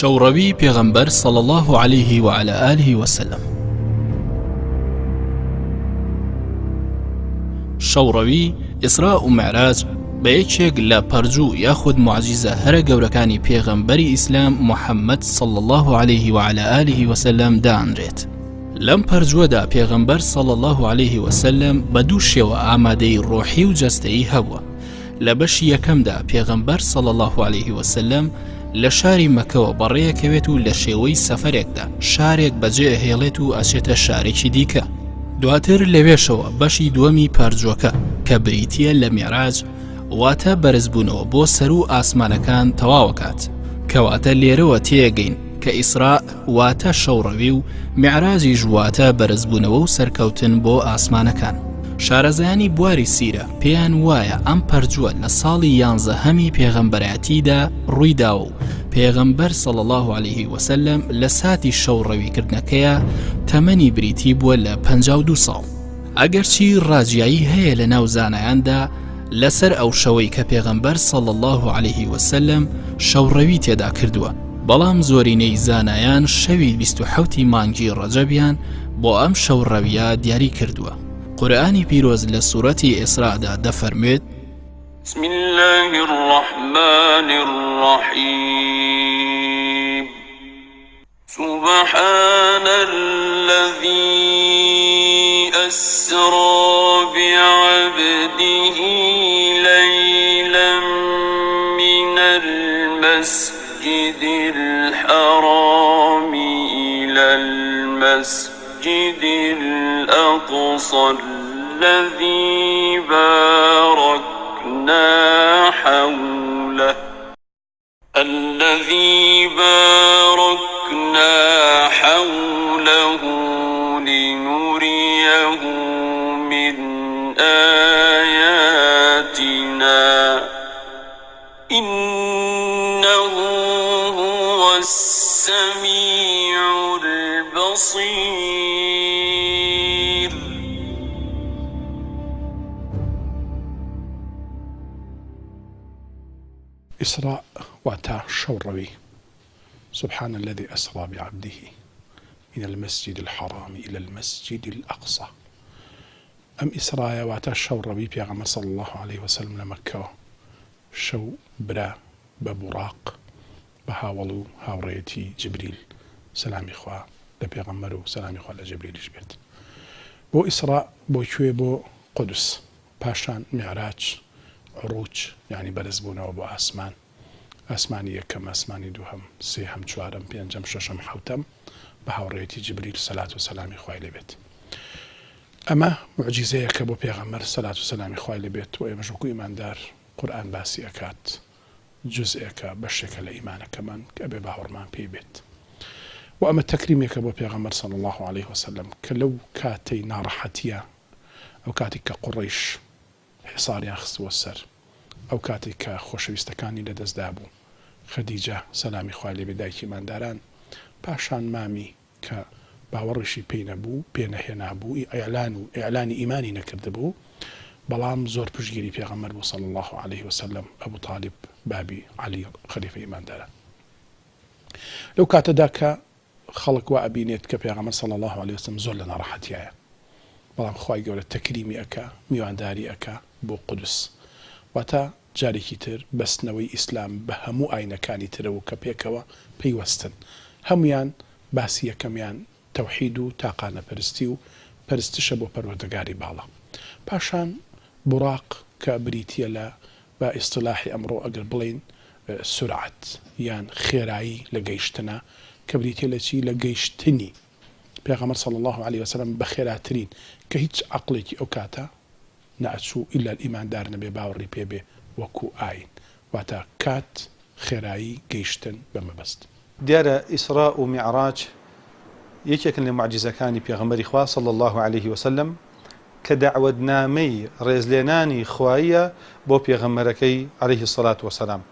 شوڕەوی پێغەمبەر صلى الله عليه وعلى آله وسلم. شوڕەوی ئیسراء و معراج بە یەکێک لە پەرجوو یاخود معجزە هەرە گەورەکانی پێغەمبەری ئیسلام محەممەد صلى الله عليه وعلى آله وسلم دانرێت. لەم پەرجووەدا پێغەمبەر صلى الله عليه وسلم بە دوو شێوە ئامادەی ڕۆحی و جەستەیی هەبووە. لە بەشی یەکەمدا پێغەمبەر صلى الله عليه وسلم لە شاری مەکەوە بەڕێیەکەوێت و لە شێوەی سەفەرێکدا شارێک بەجێ هێڵێت و ئەچێتە شارێکی دیکە. دواتر لەوێشەوە بەشی دووەمی پەرجووەکە کە بریتیە لە میعراج واتە بەرزبوونەوە بۆ سەر و ئاسمانەکان تەواوەکات، کەواتە لێرەوە تێگەین کە ئیسراء واتە شەوڕەوی و میعراجیش واتە بەرزبوونەوە و سەرکەوتن بۆ ئاسمانەکان. شارەزایانی بواری سیرە پێیان وایە ئەم پەرجووە لە ساڵی 11هەمی پێغەمبەرەتیدا ڕوویداوە و پێغەمبەر صلى الله عليه وسلم لە ساتی شەوڕەویکردنەکەیە تەمەنی بریتی بووە لە 52 ساڵ. ئەگەرچی ڕاجیایی هەیە لە ناو زانایاندا لەسەر ئەو شەوەی کە پێغەمبەر صلى الله عليه وسلم شەوڕەوی تێدا کردووە، بەڵام زۆرینەی زانایان شەوی 27 مانگی ڕەجەبیان بۆ ئەم شەوڕەویە دیاری کردووە. قورئانی پیرۆز لە سوورەتی ئیسراءدا دەفەرمێت: بسم الله الرحمن الرحيم سبحان الذي أسرى بعبده ليلا من المسجد الحرام إلى المسجد الأقصى الذي باركنا حوله لنريه من آياتنا إنه هو السميع البصير. إسراء واتا شوڕەوی. سبحان الذي أسرى بعبده من المسجد الحرام إلى المسجد الأقصى. أم إسراء واتا شوڕەوی پێغەمبەر صلى الله عليه وسلم لمكة شو برا ببراق بهاولو هاوريتي جبريل سلامي خوا لبيغمبر سلامي خوا لجبريل جبت بو إسراء بو كوي بو قدس باشان معراج عروج يعني برزبونا وبو آسمان ئاسمانی یەکەم ئاسمانی دووهەم سێهەم چوارەم پێنجەم شەشەم حەوتەم بە هاوڕێیەتی جبریل سەلات و سەلامی خوای لێبێت. ئەمە موعجیزەیەکە بۆ پێغەمبەر سەلات و سەلامی خوای لێبێت و ئێمەش وەکو ئیماندار قورئان باسی ئەکات، جزئێکە بەشێکە لە ئیمانەکەمان کە ئەبێ باوەڕمان پێی بێت. و ئەمە تەکریمێکە بۆ پێغەمبەر صلی الله عليه وسلم کە لەو کاتەی ناڕەحەتیە، ئەو کاتی کە قوڕیش حیساریان خستووە سەر، ئەو کاتێک کە خۆشەویستەکانی لەدەستدا بوو، خەدیجە سەلامی خوای لێبێ دایکی مانداران پاشان مامی کە باوەڕیشی پێی نەبوو پێنەهێنابوو ئیعلانی ئیمانی نەکردبوو، بەڵام زۆر پشتگیری پێغەمبەر بوو صلی الله عليه وسلم ئەبوو طالب بابی عەلی خەلیفەی ئیمانداران. لەو کاتەدا کە خەڵک وا ئەبینێت کە پێغەمبەر صلی الله عليه وسلم زۆر لە ناڕەحەتیایە، بەڵام خوای گەورە تەکریمی ئەکا، میوانداری ئەکا بۆ قودس، واتە جارێکی تر بەستنەوەی ئیسلام بە هەموو ئاینەکانی ترەوە کە پێکەوە پەیوەستن، هەمویان باسی یەکەمیان تەوحید و تاقانەپەرستی و پەرستشە بۆ پەروەردگاری باڵا. پاشان بوراق کە بریتیە لە بە ئیستلاحی ئەمڕۆ ئەگەر بڵین سورعەت یان خێرایی لە گەیشتنە، کە بریتیە لە چی؟ لە گەیشتنی پێغەمبەر صلی الله عليه وسلم بە خێراترین کە هیچ عەقڵێکی ئەو کاتە نەئەچوو ئیلا ئیماندار نەبێ باوەڕی پێبێ وەکو ئاین، واتە کات خێرایی گەیشتن بەمەبەست. دیارە ئیسراء و میعراج یەکێکن لە معجزەکانی پێغەمبەری خوا صلی الله عليه وسلم کە دەعوەتنامەی ڕێزلێنانی خواییە بۆ پێغەمبەرەکەی عليه الصلاة والسلام.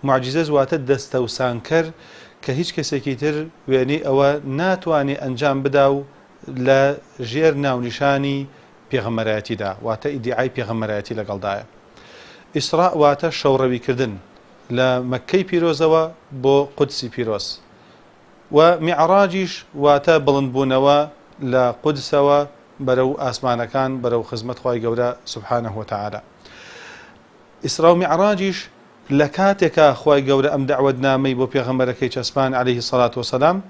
معجزە زواتە دەستەوسانکەر کە هیچ کەسێکی تر وێنەی ئەوە ناتوانێت ئەنجام بدا و لە ژێر ناونیشانی پێغەمبەرەتیدا، واتە ئیدعای پێغەمبەرەتی لەگەڵدایە. ئیسراء واتە شەوڕەویکردن لە مەکەی پیرۆزەوە بۆ قودسی پیرۆز، و معراجیش واتە بڵندبوونەوە لە قودسەوە بەرەو ئاسمانەکان بەرەو خزمەت خوای گەورە سبحانه وتعالى. ئیسرا و معراجیش لە کاتێکە خوای گەورە ئەم دەعوەتنامەی بۆ پێغەمبەرەکەی چەسپان عليه الصلاة والسلام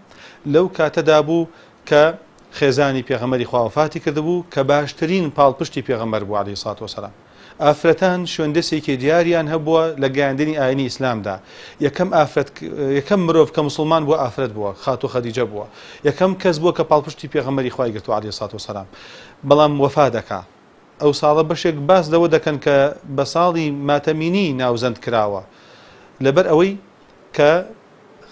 لەو کاتەدا بوو کە خێزانی پێغەمبەری خوا وفاتی کردبوو کە باشترین پاڵپشتی پێغەمبەر بوو عليه الصلاة والسلام. ئافرەتان شوێندەسێکی دیاریان هەبووە لە گەیاندنی ئاینی ئیسلامدا. یەکەم مرۆڤ کە مسلمان بووە ئافرەت بووە، خاتو خەدیجە بووە، یەکەم کەس بووە کە پاڵپشتی پێغەمبەری خوای گرتووە عليه الصلاة والسلام. بەڵام وەفا دەکا ئەو ساڵە بەشێک باس لەوە دەکەن کە بە ساڵی ماتەمینی ناوزەند کراوە لەبەر ئەوەی کە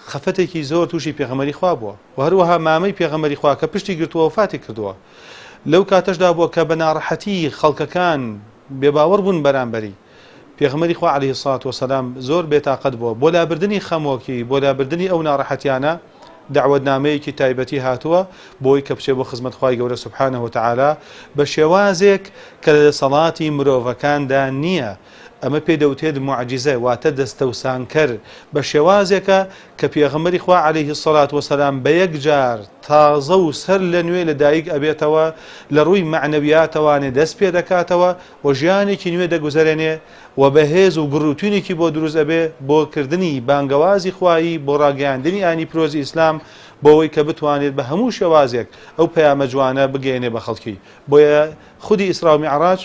خەفەتێکی زۆر تووشی پێغەمبەری خوا بووە و هەروەها مامەی پێغەمبەری خوا کە پشتی گرتووە وفاتی کردووە. لەو کاتەشدا بووە کە بە ناڕەحەتی خەڵکەکان بێباوەڕ بوون بەرامبەری پێغەمبەری خوا عليه الصلاة والسلام زۆر بێتاقەت بووە بۆ لابردنی خەمۆکی بۆ لابردنی ئەو ناڕەحەتیانە دعوەتنامەیەکی تایبەتی هاتووە بۆی کە بچێ بۆ خزمەت خوای گەورە سبحانه وتعالى بە شێوازێک کە لە دەسەڵاتی مرۆڤەکاندا نییە. ئەمە پێ دەوتێت معجزە واتە دەستەوسانکەر بە شێوازێکە کە پێغەمبەری خوا عليه الصلاة والسلام بە یەک جار تازە و سەر لە نوێ لە دایک ئەبێتەوە لە ڕووی معنەویاتەوانێ دەست پێ دەکاتەوە و ژیانێکی نوێ دەگوزارێنێ و بەهێز و گڕوتوونێکی بۆ دروست ئەبێ بۆ کردنی بانگەوازی خوایی بۆ ڕاگەیاندنی ئاینی پیرۆزی ئیسلام بۆەوەی کە بتوانێت بە هەموو شێوازێک ئەو پەیامە جوانە بگەێنێ بە خەڵکی. بۆیە خودی ئیسرا و میعراج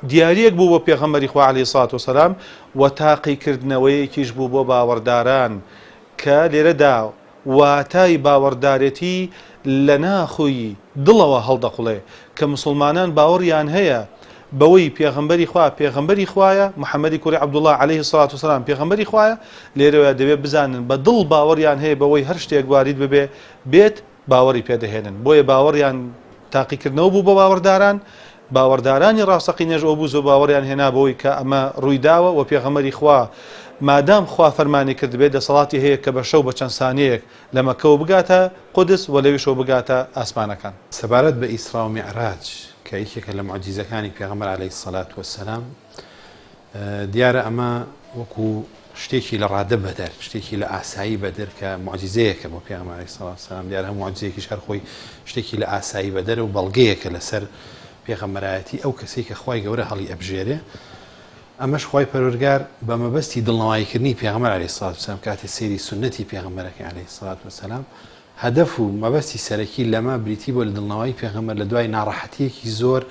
دیارەک بوو بۆ پێغەمبەری خوا عليه الصلاة والسلام و تاقیکردنەوەیەکیش بوو بۆ باوەڕداران کە لێرەدا واتای باوەڕدارەتی لە ناخووی دڵەوە هەڵدەقوڵێ کە مسلمانان باوەڕیان هەیە بەوەی پێغەمبەری خوایە محەممەدی کوڕی عەبدوڵڵاه عليه الصلاة والسلام پێغەمبەری خوایە لێرەوە دەبێت بزانن بە دڵ باوەڕیان هەیە بەوەی هەر شتێک واریت ببێ بێت باوەڕی پێدەهێنن. بۆیە باوەڕیان تاقیکردنەوە بوو بۆ باوەڕداران باوەڕدارانی ڕاستەقینەش ئەو بوو زۆر باوەڕیان هێنا بەوەی کە ئەمە ڕوویداوە و پێغەمبەری خوا مادام خوا فەرمانی کرد بێت دەسەڵاتی هەیە کە بە شەو بە چەند سانەیەک لە مەکەوە بگاتە قودس و لەویشەوە بگاتە ئاسمانەکان. سەبارەت بە ئیسرا و میعراج کە یەکێکە لە معجیزەکانی پێغەمبەر عەلەیهی السەڵات وەسسەلام دیارە ئەمە وەکو شتێکی لە ڕادە بەدەر شتێکی لە ئاسایی بەدەر کە معجیزەیەکە بۆ پێغەمبەر عەلەیهی السەڵات وەسسەلام دیارە هەموو معجیزەیەکیش هەر خۆی شتێکی لە ئاسایی بەدەر و بەڵگەیەکە لەسەر پێغەمبەرایەتی ئەو کەسێک کە خوای گەورە هەڵی ئەبژێرێ. ئەمەش خوای پەروەردگار بە مەبەستی دڵنەواییکردنی پێغەمبەر عەلەیهی السەڵات وەسسەلام کاتێ سەیری سونەتی پێغەمبەرەکەی عەلەیهی السەڵات وەسسەلام هەدەف و مەبەستی سەرەکی لەمە بریتی بۆ لە دڵنەوەی پێغەمبەر لە دوای ناڕەحەتیەکی زۆر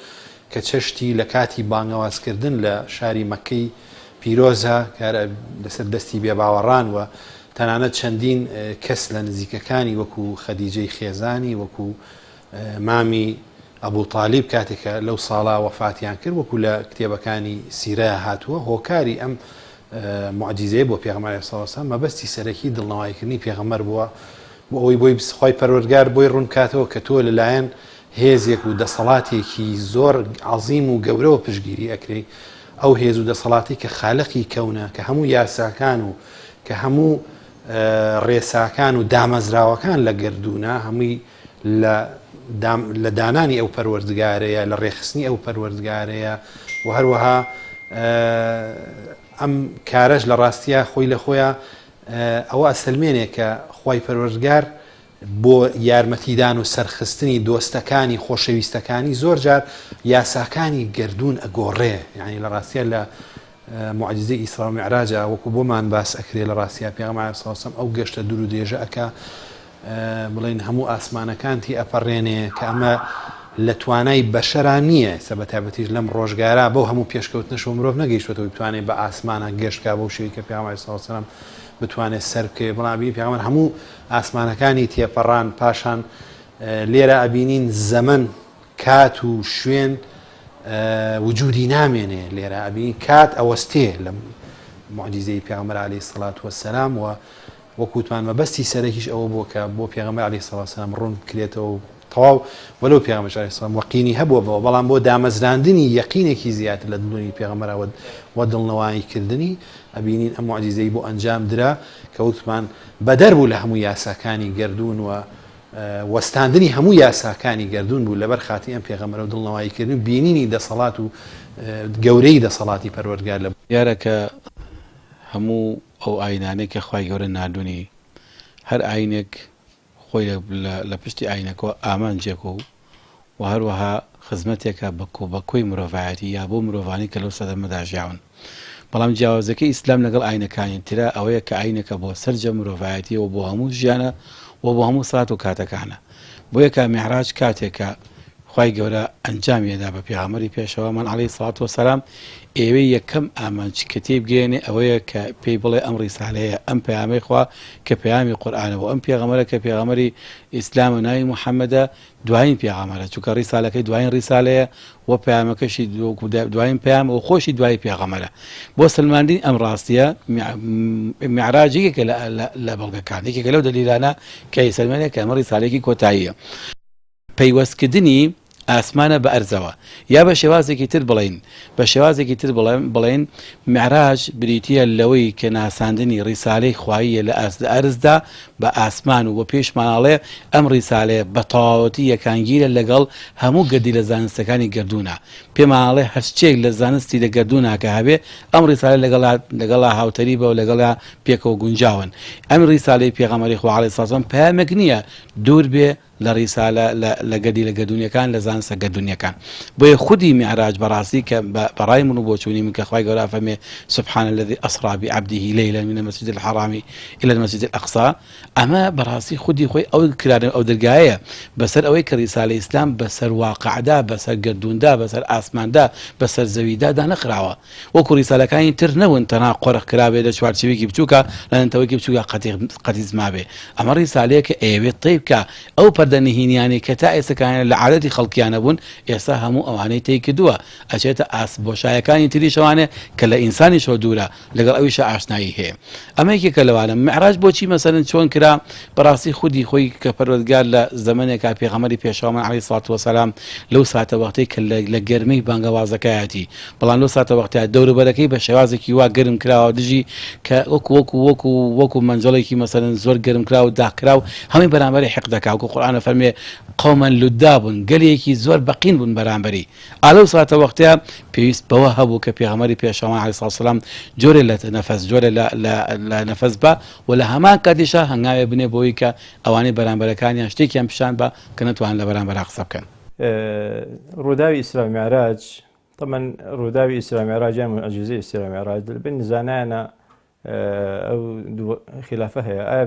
کە چەشتی لە کاتی بانگەوازکردن لە شاری مەکەی پیرۆزە کە لەسەر دەستی بێباوەڕان و تەنانەت چەندین کەس لە نزیکەکانی وەکو خەدیجەی خێزانی وەکو مامی ئەبوو تالیب کاتێکە لەو ساڵا وەفاتیان کرد وەکو لە کتێبەکانی سیرەیە هاتووە هۆکاری ئەم معجیزەیە بۆ پێغەمبەر عەلەیهی السەڵات وەسسەلام مەبەستی سەرەکی دڵنەواییکردنی پێغەمبەر بووە بۆ ئەوەی بۆی خوای پەروەردگار بۆی ڕوون کاتەوە کە تۆ لەلایەن هێزێک و دەسەڵاتێکی زۆر عەزیم و گەورەوە پشتگیری ئەکرێ ئەو هێز و دەسەڵاتی کە خالقی کەونە کە هەموو یاساکان و کە هەموو ڕێساکان و دامەزراوەکان لە گردوونە هەمووی لە دانانی ئەو پەروەردگارەیە لە ڕێخستنی ئەو پەروەردگارەیە و هەروەها ئەم کارەش لە ڕاستیە خۆی لە خۆیان ئەوە ئەسلمێنێ کە خوای پەروەردگار بۆ یارمەتیدان و سەرخستنی دۆستەکانی خۆشەویستەکانی زۆر جار یاساکانی گردون ئەگۆڕێ یعنی لە ڕاستیە لە معجزەی ئیسرا و میعراجە وەکو بۆمان باس ئەکرێ لە ڕاستیە پێغەمبەر عەلەیهی السەڵات وەسسەلام ئەو گەشتە دوور و درێژە ئەکا بڵێن هەموو ئاسمانەکانتی ئەپەڕێنێ کە ئەمە لە توانای بەشەران نییە سە بە تایبەتیش لەم ڕۆژگارە بەو هەموو پێشکەوتنەشەوە مرۆڤ نەگەیشتوێتەوە بتوانێت بە ئاسمانە گەشتکا بەو شێوەی کە پێغەمبەر عەلەیهی السەڵات وەسسەلام بتوانێت سەر بکەوێت بەڵام پێغەمبەر هەموو ئاسمانەکانی تێپەڕان پاشان لێرە ئەبینین زەمن کات و شوێن وجودی نامێنێ لێرە ئەبینین کات ئەوەستێ لە معجزەی پێغەمبەر عەلەیهی السەڵات وەسسەلام و وەکوتمان مەبەستی سەرەکیش ئەوە بووە کە بۆ پێغەمبەر عەلەیهی السەڵات وەسسەلام ڕوون بکرێتەوە و تەواو وەلەو پێغەمبەر عەلەیهی السەڵام وەقینی هەبووە بەڵام بۆ دامەزراندنی یەقینێکی زیاتر لە دڵی پێغەمبەرەوە و دڵنەواییکردنی ئەبینین ئەم معجزەی بۆ ئەنجام درا کە وتمان بەدەر بوو لە هەموو یاساکانی گردون و وەستاندنی هەموو یاساکانی گردون بوو لەبەر خاتی ئەم پێغەمبەرە و دڵنەواییکردن بینینی دەسەڵات و گەورەی دەسەڵاتی پەروەردگار لە یارەکە هەموو ئەو ئاینانەی کە خوای گەورە نردوونی هەر ئاینێک خۆی لە پشتی ئاینەکە ئامانجێک و هەروەها خزمەتێکە بە کۆی مرۆڤایەتی یا بۆ مرۆڤانی کە لەو سەدەمەدا ژیاون. بەڵام جیاوازەکەی ئیسلام لەگەڵ ئاینەکانی ترە ئەوەیە کە ئاینەکە بۆ سەرجە مرۆڤایەتی و بۆ هەموو ژیانە و بۆ هەموو سات و کاتەکانە. بۆیە کە میعراج کاتێکە خوای گەورە ئەنجامیەدا بە پێغەمبەری پێشەوامان عەلەیهی سەڵات وەسەلام ئێوەی یەکەم ئامانج کە تێبگەێنێ ئەوەیە کە پێی بڵێ ئەم ڕیسالەیە ئەم پەیامەی خوا کە پەیامی قورئانەوە ئەم پێغەمبەرە کە پێغەمبەری ئیسلامە ناوی محەممەدە دوایین پێغەمبەرە چونکە ڕیسالەکەی دوایین ڕیسالەیە و پەیامەکەشی دوایین پەیام و خۆشی دوای پێغەمبەرە. بۆ سلماندین ئەم ڕاستیە میعراج یەکێکە لە بەڵگەکان، یەکێکە لەو دەلیلانە کە سلمانەیە کە ئەمە ڕیسالەیەکی کۆتاییە. پەیوەستکردنی ئاسمانە بە ئەرزەوە یا بە شێوازێکی تر بڵین بە شێوازێکی تر بڵێن میعراج بریتیە لەوەی کە ناساندنی ڕیسالەی خواییە لە ئەرزدا بە ئاسمان و بە پێشماناڵێ ئەم ڕیسالەیە بە تەواوەتی یەکانگیرە لەگەڵ هەموو گەردی لە زانستەکانی گردوونە. پێماناڵێ هەرچێک لە زانستی لە گردوونە کە هەبێ ئەم ڕیسالە لەگەڵا هاوتەری بە و لەگەڵا پێکەوە گونجاون. ئەم ڕیسالەی پێغەمبەری خوا عەلەیهی سەڵات وەسەلام پەیامێک نییە دوور بێ لە ڕیسالە لە گەردی لە گەردوونیەکان لە زانستە گەردوونیەکان. بۆیە خودی میعراج بەڕاستی کە بەڕای من و بۆچوونی من کە خوای گەورە فەرمێ سبحان الذي أسرى بعبده ليلا من المسجد الحرام إلى المسجد الأقصى، ئەمە بەڕاستی خودی خۆی ئەو دەرگایە بەسەر ئەوەی کە ریسالەی ئیسلام بەسەر واقعدا بەسەر گردووندا بەسەر ئاسماندا بەسەر زەویدا دانەخراوە. وەکو ریسالەکانی تر نەون تەنها قۆرق کرابێ لە چوارچێوێکی بچووکە لە نەتەوەیەکی بچووکە قەتیز مابێ. ئەمە ریسالەیە کە ئەوێت تێی بکە ئەو پەردەنهینیانی کە تا ئێستاکانە لە عادەتی خەڵکیانە بوون ئێستا هەموو ئەوانەی تێی کردووە ئەچێتە بۆشایەکانی تریشەوانێ کە لە ئینسانیشەوە دوورە لەگەڵ ئەویشە ئاشنایی هەیە. ئەمە یەکێکە لەوانە. میعراج بۆچی مەسەلەن چۆن کرا؟ بەڕاستی خودی خۆی کە پەروەردگار لە زەمانێکا پێغەمبەری پێشەوامان عەلەیهی سەڵات وەسەلام لەو ساتە وەختەی کە لە گەرمەی بانگەوازەکەیەتی، بەڵام لەو ساتە وەختەیە دەوروبەرەکەی بە شێوازێکی وا گەرم کراوە دژی کە وەکو منجەڵێکی مەسەلەن زۆر گەرم کرا و داخرا و هەمووی بەرامبەری حەق دەکا. وەکو قورئان فەرمێ قەومەن لودا بوون، گەلێکی زۆر بەقین بوون بەرامبەری. ئالەو ساتە وەختەیە پێویست بەوە هەبوو کە پێغەمبەری پێشەوامان عەلەیهی سەڵات وەسەلام جۆرێ لە نەفەس جۆرێ لە نەفەس بە و لە هەمان کاتیشە هەنگاوێ بنێ بۆی کە ئەوانەی بەرامبەرەکانیان شتێکیان پیشان بە کە نەتوانن لە بەرامبەرا قسە بکەن. ڕووداوی ئیسرا و میعراج طبعا ڕووداوی ئیسرا و میعراج یان معجزەی ئیسرا و میعراج بن زانایانە ئەو خلافە هەیە. ئایا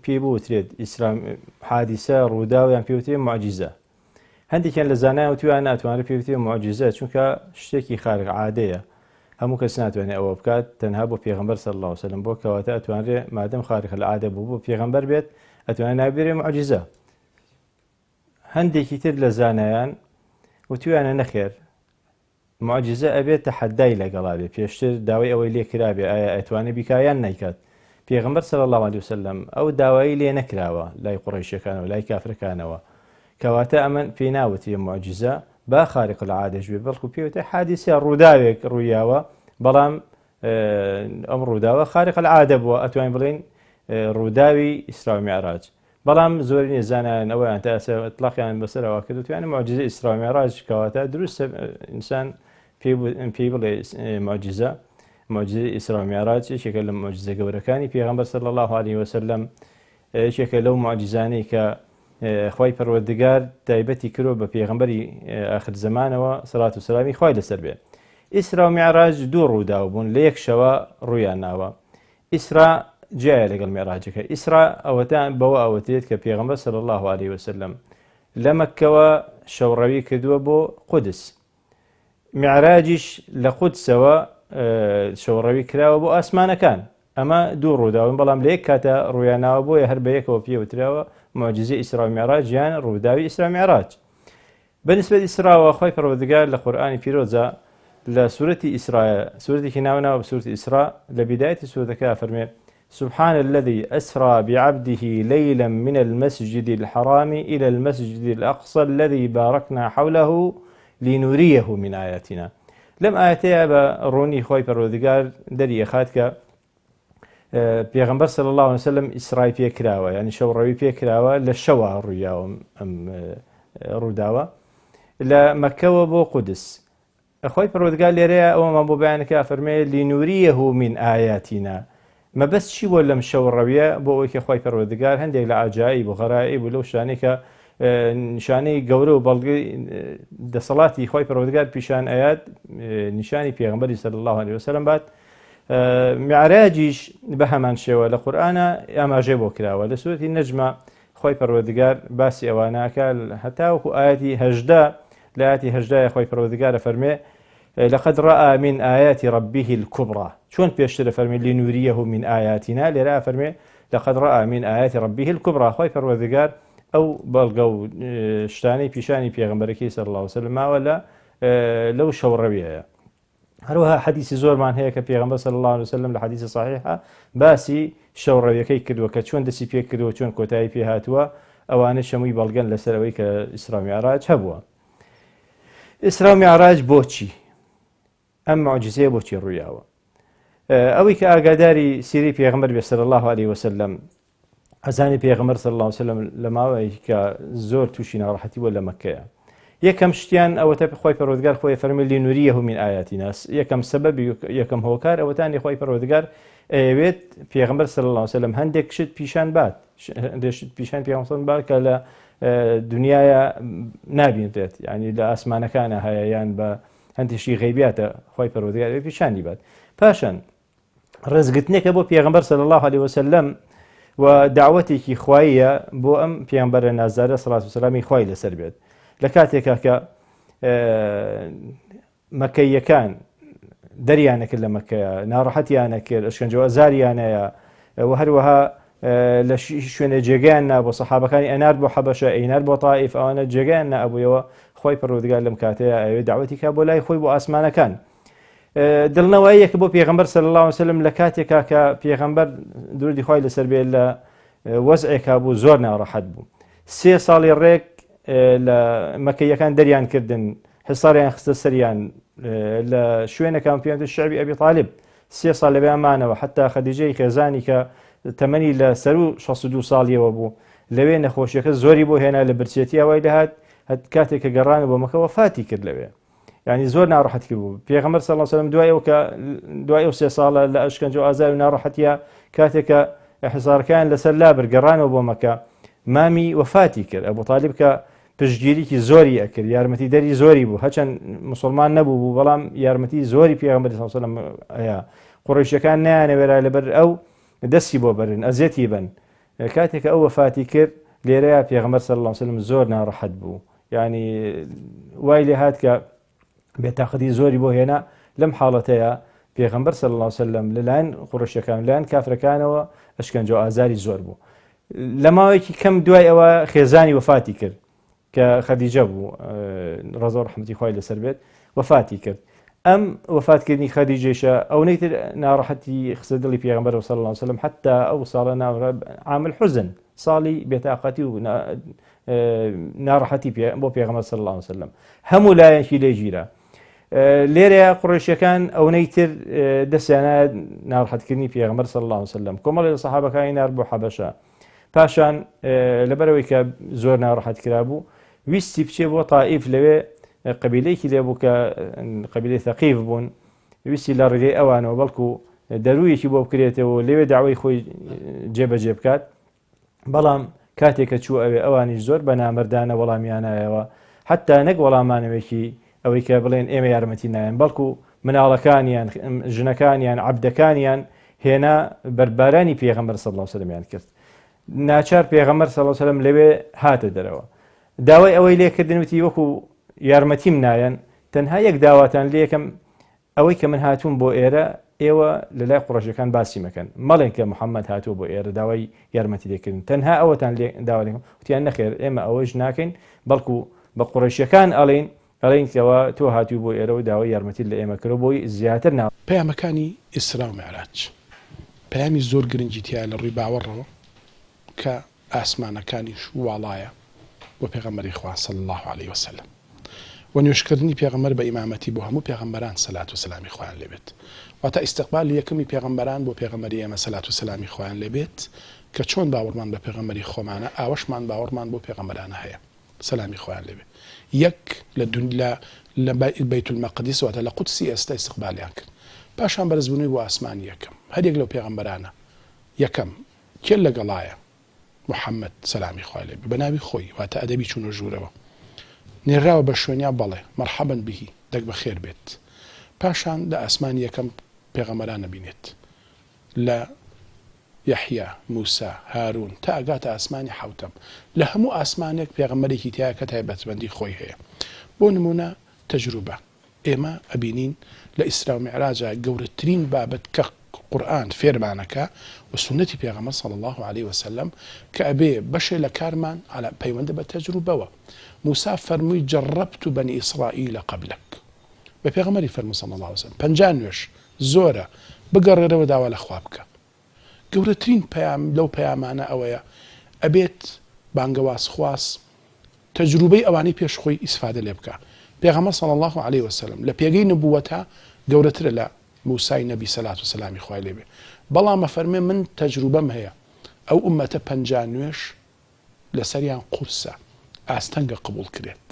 پێی بۆ وترێت ئیسرا حادیسە ڕووداویان پێ وترێت معجزە؟ هەندێکیان لە زانایان وتویان ناتوانێت پێ وترێت معجزە چونکە شتێکی خارق عادەیە، هەموو کەس ناتوانێت ئەوە بکات تەنها بۆ پێغەمبەر صلی الله علیه وسلم، بۆ کەواتە ئەتوانرێت مادەم خارق العادە بوو بۆ پێغەمبەر بێت ئەتوانێت نابێرێت معجزە. هەندێکی تر لە زانایان وتویانە نەخێر، معجزە ئەبێت تەحەدای لەگەڵا بێ، پێشتر داوای ئەوەی لێ کرابێ ئایا ئەتوانێت بیکایان نایکات. پێغەمبەر صلی الله علیه وسلم ئەو داوایی لێ نەکراوە لای قوڕەیشیەکانەوە لای کافرەکانەوە، کەواتە ئەمە پێی ناوتێ معجزە با خارق العادەش بێ، بەڵکو پێوتە حادیسە ڕووداوێک ڕوویاوە، بەڵام ئەم ڕووداوە خارق العادە بووە، ئەتوانین بڵین ڕووداوی ئیسرا و میعراج. بەڵام زۆری نێزانایان ئەوەیان تا ئێستا ئەطلاقیان بەسەرەوە کرد وتوانێت معجزەی ئیسرا و میعراج کەواتە دروستە ئینسان پێی بڵێ معجزە. معجزەی ئیسرا و میعراج یەکێکە لە معجزە گەورەکانی پێغەمبەر صلی الله علیه وسلم، یەکێکە لەو معجزانەی کە خوای پەروەردگار تایبەتی کردووە بە پێغەمبەری ئاخر زەمانەوە سەڵات و سەلامی خوای لەسەر بێ. ئیسرا و میعراج دوو ڕووداو بوون لە یەک شەوە ڕوویان ناوە. ئیسرا جایە لەگەڵ میعراجەکە. ئیسرا ئەوەتان بەوە ئەوەتێت کە پێغەمبەر صلی الله علیه وسلم لە مەککەوە شەوڕەوی کردووە بۆ قودس، میعراجیش لە قودسەوە شەوڕەوی کراوە بۆ ئاسمانەکان. ئەمە دوو ڕووداون، بەڵام لە یەک کاتە ڕوویاناوە بۆیە هەر بە یەکەوە پێوتراوە معجزەی ئیسرا و میعراج یان ڕووداوی ئیسرا و میعراج. بەنسبەت ئیسراوە خوای پەروەردگار لە قورئانی پیرۆزە لە سورەتی ئیسرایە، سورەتێکی ناوناوە بە سورەتی ئیسرا، لە بیدایەتی سورەتەکە فەرمێ سبحان الذي أسرى بعبده ليلا من المسجد الحرام إلى المسجد الأقصى الذي باركنا حوله لنريه من آياتنا. لەم ئاەتەیە بە ڕوونی خۆی پەروەردگار دەری ئەخات کە پێغەمبەر صلی الله علیه وسلم ئیسرای پێکراوە، یعنی شەوڕەوی پێکراوە لە شەوە ڕوویاوە ئەم ڕووداوە لە مەککەوە بۆ قودس. خۆی پەروەردگار لێرەیە ئەوەمان بۆ بەیانەکە فەرمێ لینوریه من ئایاتینا، مەبەست چی بۆ لەم شەوڕەویە بۆ ئەوەی کە خۆی پەروەردگار هەندێک لە ئاجایی بۆ غەرائب و لەو شانەی کە نیشانەی گەورە و بەڵگەی دەسەڵاتی خۆی پەروەردگار پیشان ئەیات نیشانی پێغەمبەری صلی الله علیه وسلم بات. معراجیش بە هەمان شێوە لە قورئانە ئاماژەی بۆ کراوە. لە سوورەتی نەجمە خۆی پەروەردگار باسی ئەوانەکە هەتا وەکو ئاەتی 18 لە ئاەتی 18 خۆی پەروەردگارە فەرمێ لقد رأى من آيات ربه الكبرى چۆن پێشترە فەرمێ لنوريه من آياتنا لێرە فەرمێ لقد رأى من آيات ربه الكبرى خۆی پەروەردگار ئەو بەڵگە و شتانەی پیشانی پێغەمبەرەکەی صلی الله عليه وسلم ماوە لەو شەوڕەویەیە. هەروەها حەدیثی زۆرمان هەیە کە پێغەمبەر صلی الله عليه وسلم لە حەدیث صحیحە باسی شەوڕەویەکەی کردووە کە چۆن دەستی پێ کردووە چۆن کۆتایی پێ هاتووە. ئەوانە شەمووی بەڵگەن لەسەر ئەوەی کە ئیسرا و میعراج هەبووە. ئیسرا و میعراج بۆچی؟ ئەم معجزەیە بۆچی ڕوویاوە؟ ئەوەی کە ئاگاداری سیری پێغەمبەر بێ صلی الله عليه وسلم ئەزانی پێغەمبەر صلی الله عليه وسلم لە ماوەیەکی کە زۆر تووشی ناڕەحەتی بووە لە مەککەیە. یەکەم شتیان ئەوەتە خۆی پەروەردگار خۆی فەرمێ لنوریه من آیاتنا. یەکەم سەبەبی یەکەم هۆکار ئەوەتانی خۆی پەروەردگار ئەوێت پێغەمبەر صلی الله عليه وسلم هەندێک شت پیشان بات پیشان پێغەمبەر بات کە لە دنیاە نابینرێت، یعنی لە ئاسمانەکانە هەیە یان بە هەندێکی غەیبیاتە خۆی پەروەردگار پیشانی بات. پاشان ڕێزگرتنێکە بۆ پێغەمبەر صلی الله عليه وسلم و دعوەتێکی خواییە بۆ ئەم پێغەمبەرە نازدارە سەڵات و سەلامی خوای لەسەر بێت. لە کاتێکا کە مەکەیەکان دەریانەکرد لە مەکەیە، ناڕەحەتیانە کرد، ئەشکەنجەوە ئەزاریانەیە و هەروەها لە شوێنە جێگەیان نا بۆ سەحابەکانی ئەنار بۆ حەبەشە ئەینار بۆ تائیف ئەوانە جێگەیان نابوویەوە. خۆی پەروەردگار لەم کاتەیە ئەوێ دعوەتی کا بۆ لای خۆی بۆ ئاسمانەکان. دڵنەوەیەکە بۆ پێغەمبەر صلی الله عليه وسلم لە کاتێکا کە پێغەمبەر درودی خوای لەسەر بێت لە وەزعێکا بوو زۆر ناڕەحەت بوو. 3 ساڵی ڕێک لە مەکەیەکان دەریان کردن، حساریان خستە سەریان لە شوێنەکان پێوەندە شعبی ئەبی طالب 3 ساڵ لەبێ ئەمانەوە. حتا خەدیجەی خێزانی کە تەمەنی لە سەر و 62 ساڵیەوە بوو لەوێ نەخۆشیەکە زۆری بۆ هێنا لە برچێتی ئەوەی دەهات کاتێک کە گەڕانە بۆ مەکە وەفاتی کرد لەوێ. یعنی زۆر ناڕەحەتی بوو. پێغەمبەر صلی الله عليه وسلم دوای ئەو 3 ساڵە لە ئەشکەنجە و ئازار و ناڕەحەتیە کاتێکە حسارەکان لەسەر لابر گەڕانەوە بۆ مەکە مامی وەفاتی کرد. ئەبوو طالب کە پشتگیریکی زۆری ئەکرد، یارمەتی دەری زۆری بوو، هەچەند مسلمان نەبوو بوو بەڵام یارمەتی زۆری پێغەمبەر صلی الله عليه وسلم ئەیە. قوڕیشەکان نایانەوێرا لەبەر ئەو دەستی بۆ بەرن ئەزیەتی بن. کاتێک ئەو وەفاتی کرد لێرەیە پێغەمبەر صلی الله عليه وسلم زۆر ناڕەحەت بوو. یعنی وای لێ هات کە بێتاقەتی زۆری بۆ هێنا. لەم حاڵەتەیە پێغەمبەر صلی الله عليه وسلم لەلایەن قوڕیشەکان لەلایەن کافرەکانەوە ئەشکەنجە و ئازاری زۆر بوو. لە ماوەیەکی کەم دوای ئەوە خێزانی وەفاتی کرد کە خەدیجە بوو ڕەزا و ڕەحمەتی خوای لەسەر بێت وەفاتی کرد. ئەم وەفاتکردنی خەدیجەیشە ئەوەی تر ناڕەحەتی خستە دڵی پێغەمبەر صلی الله عليه وسلم حتا ئەو ساڵە ناوڕە عام الحزن ساڵی بێتاقەتی و ناڕەحەتی بۆ پێغەمبەر صلی الله عليه وسلم هەموو لایەنشی لێ ژیرە. لێرەیە قوڕیشەکان ئەوەی تر دەستیانە ناڕەحەتکردنی پێغەمبەر صلی الله عليه وسلم کۆمەڵی لە سەحابەکانی نار بۆ حەبەشە. پاشان لەبەرەوەی کە زۆر ناڕەحەت کرابوو ویستی بچێ بۆ تائیف لەوێ قەبیلەیەکی لێبوو کە قەبیلەی ثەقیف بوون ویستی لە ڕێگەی ئەوانەوە بەڵکو دەرویەکی بۆ بکرێتەوە لەوێ داوای خۆی جێبەجێ بکات. بەڵام کاتێککە چوو ئەوێ ئەوانیش زۆر بە نامەردانە وەڵامیانایەوە حتا نەک وەڵامانەوەیکی ئەوەی کە بڵێن ئێمە یارمەتی نایەن بەڵکو مناڵەکانیان ژنەکانیان عەبدەکانیان هێنا بەربارانی پێغەمبەر صلی الله عليه وسلم کرد. ناچار پێغەمبەر صلی الله عليه وسلم لەوێ هاتە دەرەوە داوای ئەوەی لێکردنوتی وەکو یارمەتیم نایەن تەنها یەک داواتان لێ یەکەم ئەوەی کە من هاتووم بۆ ئێرە ئێوە لەلای قوڕەشەکان باسی مەکەن مەڵێن کە محەممەد هاتووە بۆ ئێرە داوای یارمەتی لێکردن تەنها ئەوەتان داوا لێکم وتیان نەخێر ئێمە ئەوەش ناکەین بەڵکو بە قوڕەشیەکان ئەڵێن کەەوە تۆ هاتووی بۆ ئێرە و داوای یارمەتی لە ئێمە کرد بۆی زیاتر نا پەیامەکانی ئیسرا و میعراج پەیامی زۆر گرنگی تیا لە ڕووی باوەڕەوە کە ئاسمانەکانیش واڵایە بۆ پێغەمبەری خوا صلی الله عليه وسلم و نوێژکردنی پێغەمبەر بە ئیمامەتی بۆ هەموو پێغەمبەران سەلات و سەلامی خۆیان لێبێت واتە ئیستیقبالی یەکەمی پێغەمبەران بۆ پێغەمبەری ئێمە سەلات و سەلامی خۆیان لێبێت کە چۆن باوەڕمان بە پێغەمبەری خۆمانە ئاوەشمان باوەڕمان بۆ پێغەمبەرانە هەیە سەلامی خۆیان لێبێت یەک لە بەیت المەقدس واتە لە قودسی ئێستا ئیستیقبالیان کرد پاشان بەرزبوونی بۆ ئاسمانی یەکەم هەر یەک لەو پێغەمبەرانە یەکەم کێ لەگەڵایە محەممەد سەلامی خوای لێ بە ناوی خۆی واتە ئەدەبی چوونە ژوورەوە نێراوە بە شوێنیا بەڵێ مەرحەبەن بهی دەک بە خێر بێت پاشان لە ئاسمانی یەکەم پێغەمبەران نەبینێت لە یەحیا موسا هارون تا ئەگاتە ئاسمانی حوتەم لە هەموو ئاسمانێک پێغەمبەرێکی تایە کە تایبەتمەندی خۆی هەیە بۆ نمونە تەجروبە ئێمە ئەبینین لە ئیسرا و میعراجە گەورەترین بابەت کە قورئان فێرمانەکە و سنەتی پێغەمبەر صلی الله عليه وسلم کە ئەبێ بەشێ لە کارمان پەیوەندە بە تەجروبەوە موسا فەرمووی جەڕەبت بەنی ئیسرائیل قبلک بە پێغەمبەری فەرمووی صلی الله عليه وسلم 50 نوێژ زۆرە بگەڕێرەوە داوا لە خوا بکە گەورەترین پەیام لەو پەیامانە ئەوەیە ئەبێت بانگەواز خواست تەجروبەی ئەوانەی پێش خۆی ئیسفادە لێ بکە پێغەمبەر صلی الله عليه وسلم لە پێگەی نبووەتە گەورەترە لە موسای نەبی سەلات و سەلامی خوای لێ بێ بەڵام ئەفەرمێ من تەجروبەم هەیە ئەو ئومەتە 50 نوێژ لەسەریان قورسە ئاستەنگە قبول کرێت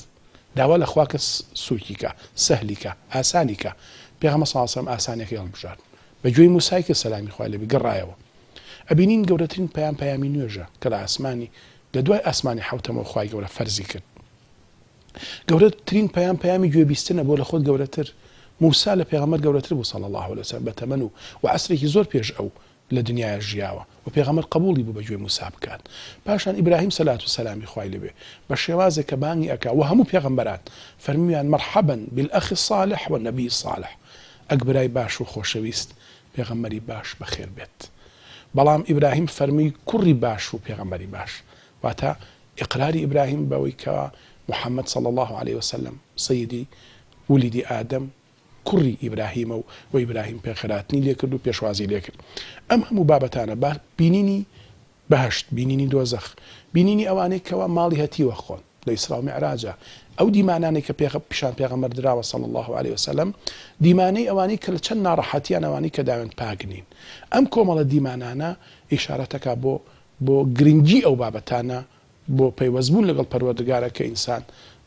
داوا لە خوا کە سووکیکە سەهلیکە ئاسانیکە پێغەمبەر صلی الله عليه وسلم ئاسانیەکەی هەڵبژارد بەگوێی موسای کە سەلامی خوای لێ بێ گەڕایەوە ئەبینین گەورەترین پەیامی نوێژە کە لە ئاسمانی لە دوای ئاسمانی حوتەمەوە خوای گەورە فەرزی کرد گەورەترین پەیامی گوێبیستنە بۆ لە خۆت گەورەتر موسا لە پێغەمبەر گەورەتر بوو صلی الله عليه وسلم بەتەمەن و عەسرێکی زۆر پێش ئەو لە دنیای ژیاوە و پێغەمبەر قبولی بوو بەگوێی موسا بکات پاشان ئیبراهیم سەلات و سەلامی خوای لێ بێ بە شێوازێک کە بانگی ئەکا و هەموو پێغەمبەران فەرموویان مەرحەبەن بالأخ الصالح والنبي الصالح ئەک برای باش و خۆشەویست پێغەمبەری باش بەخێر بێت بەڵام ئیبراهیم فەرمووی کوڕی باش و پێغەمبەری باش واتە ئیقراری ئیبراهیم بەوەی کە محەممەد صلی الله عليه وسلم سەیدی ولیدی ئادەم کوڕی ئیبراهیمە و ئیبراهیم پێخەراتنی لێ کرد و پێشوازی لێ کرد ئەم هەموو بابەتانە بینینی بەهشت بینینی دۆزەخ بینینی ئەوانەی کەوا ماڵی هەتیوە خۆن لە ئیسرا و میعراجە ئەو دیمانانەی کە پیشان پێغەمبەر دراوە صلی الله عليه وسلم دیمانەی ئەوانەی کە لە چەند ناڕەحەتیان ئەوانەی کە داوێن پاگنین ئەم کۆمەڵە دیمانانە ئیشارەتەکە بۆ گرنگی ئەو بابەتانە بۆ پەیوەستبوون لەگەڵ پەروەردگارە کە ئینسان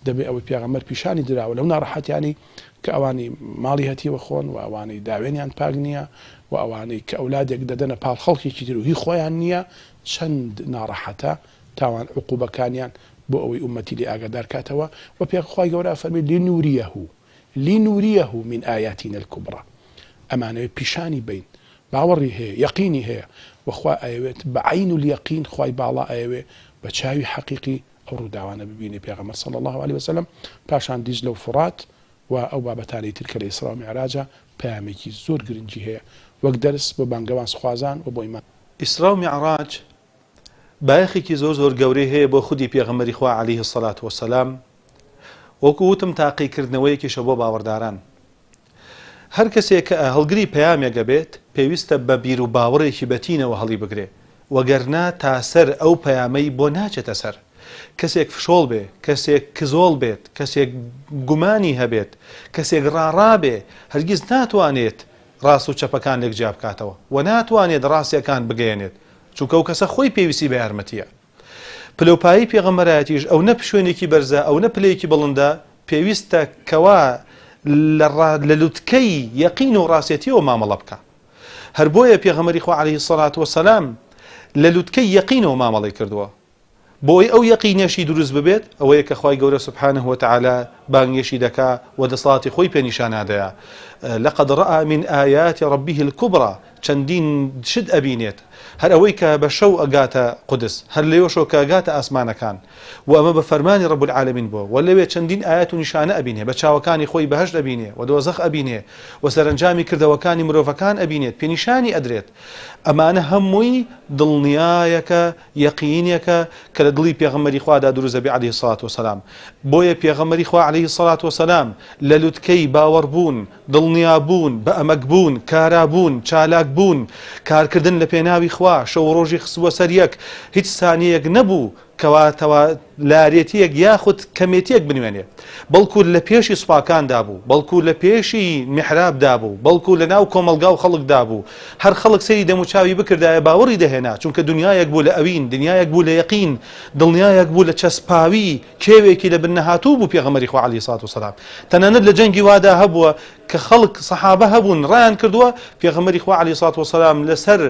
دەبێ ئەوەی پێغەمبەر پیشانی دراوە لەو ناڕەحەتیانی کە ئەوانی ماڵی هەتیوە خۆن و ئەوانەی داوێنیان پاک نییە و ئەوانەی کە ئەولادێک دەدەنە پاڵ خەڵکێکی تر و هی خۆیان نییە چەند ناڕەحەتە تاوان عقوبەکانیان بۆ ئەوەی ئومەتی لێ ئاگادار کاتەوە و پێخوای گەورە فەرمێ لینوریەه من ئایاتینا الکوبرا ئەمانەوێ پیشانی بین باوەڕی هەیە یەقینی هەیە وەخوا ئەیەوێت بە عین اليەقین خوای باڵا ئەیەوێ بە چاوی حەقیقی ئەو ڕووداوانە ببینێ پێغەمبەر صلی الله عليه وسلم پاشان دیجلە و فورات و ئەو بابەتانی تر کە لە ئیسرا و میعراجە پەیامێکی زۆر گرنگی هەیە وەک دەرس بۆ بانگەواز خوازان و بۆ ئیمان ئیسرا و میعراج بایەخێکی زۆر گەورەی هەیە بۆ خودی پێغەمبەری خوا عەلەیه السەلات وەسەلام وەکو وتم تاقیکردنەوەیەکیشە بۆ باوەڕداران هەر کەسێک کە هەڵگری پەیامێکە بێت پێویستە بە بیر و باوەڕێکی بەتینەوە هەڵی بگرێ وەگەرنا تا سەر ئەو پەیامەی بۆ ناچێتە سەر کەسێک فشۆڵ بێ کەسێک کزۆڵ بێت کەسێک گومانی هەبێت کەسێک ڕاڕابێ هەرگیز ناتوانێت ڕاست و چەپەکان لێک جیا بکاتەوە و ناتوانێت ڕاستیەکان بگەێنێت چونکە ئەو کەسە خۆی پێویستی بە یارمەتیە پلەپایی پێغەمبەرایەتیش ئەو نە شوێنێکی بەرزە ئەو نە پلەیەکی بڵندە پێویستە کەوا لە لوتکەی یەقین و ڕاستیەتیەوە مامەڵە بکە هەر بۆیە پێغەمبەری خوا عەلەیه السەلات وەسەلام لە لوتکەی یەقینەوە مامەڵەی کردووە بۆی ئەو یەقینێشی دروست ببێت ئەوەیە کە خوای گەورە سبحانه وتعالى بانگێشی دەکا و دەسەڵاتی خۆی پێنیشانادەیە لقد رأى من آيات ربه الكبرى چەندین شت ئەبینێت هەر ئەوەی کە بە شەو ئەگاتە قودس هەر لێوەشەوە کە ئەگاتە ئاسمانەکان و ئەمە بە فەرمانی رب العالمین بووە و لەوێ چەندین ئاەت و نیشانە ئەبینێ بە چاوەکانی خۆی بەهەشت ئەبینێ و دۆزەخ ئەبینێ و سەرنجامی کردەوەکانی مرۆڤەکان ئەبینێت پێنیشانی ئەدرێت ئەمانە هەمووی دڵنیایەکە یەقینێکە کە لە دڵی پێغەمبەری خوادا دروست دەبێ عەلەیه السەلات وەسەلام بۆیە پێغەمبەری خوا عەلەیه السەلات وەسەلام لە لوتکەی باوەڕبوون دڵنیابوون بە ئەمەکبوون کارابوون چالاکبوون کارکردن لە پێناوی خوا شەو ڕۆژی خستووە سەر یەک هیچ سانیەک نەبوو کەواتەوە لارێتیەک یاخود کەمێتیەک بنوێنێ بەڵکو لە پێشی سوپاکاندا بوو بەڵکو لە پێشی میحرابدا بوو بەڵکو لە ناو کۆمەلگا و خەڵکدا بوو هەر خەڵک سەری دەموچاوی بکردایە باوەڕی دەهێنا چونکە دنیایەک بوو لە ئەوین دنیایەک بوو لە یەقین دڵنیایەک بوو لە چەسپاوی کێوێکی لە بن نەهاتوو بوو پێغەمبەری خوا عەلەیهی سڵات وسەلام تەنانەت لە جەنگی وادا هەبووە کە خەڵک سەحابە هەبوون ڕایان کردووە پێغەمبەری خوا عەلەیهی سڵات وسەلام لەسەر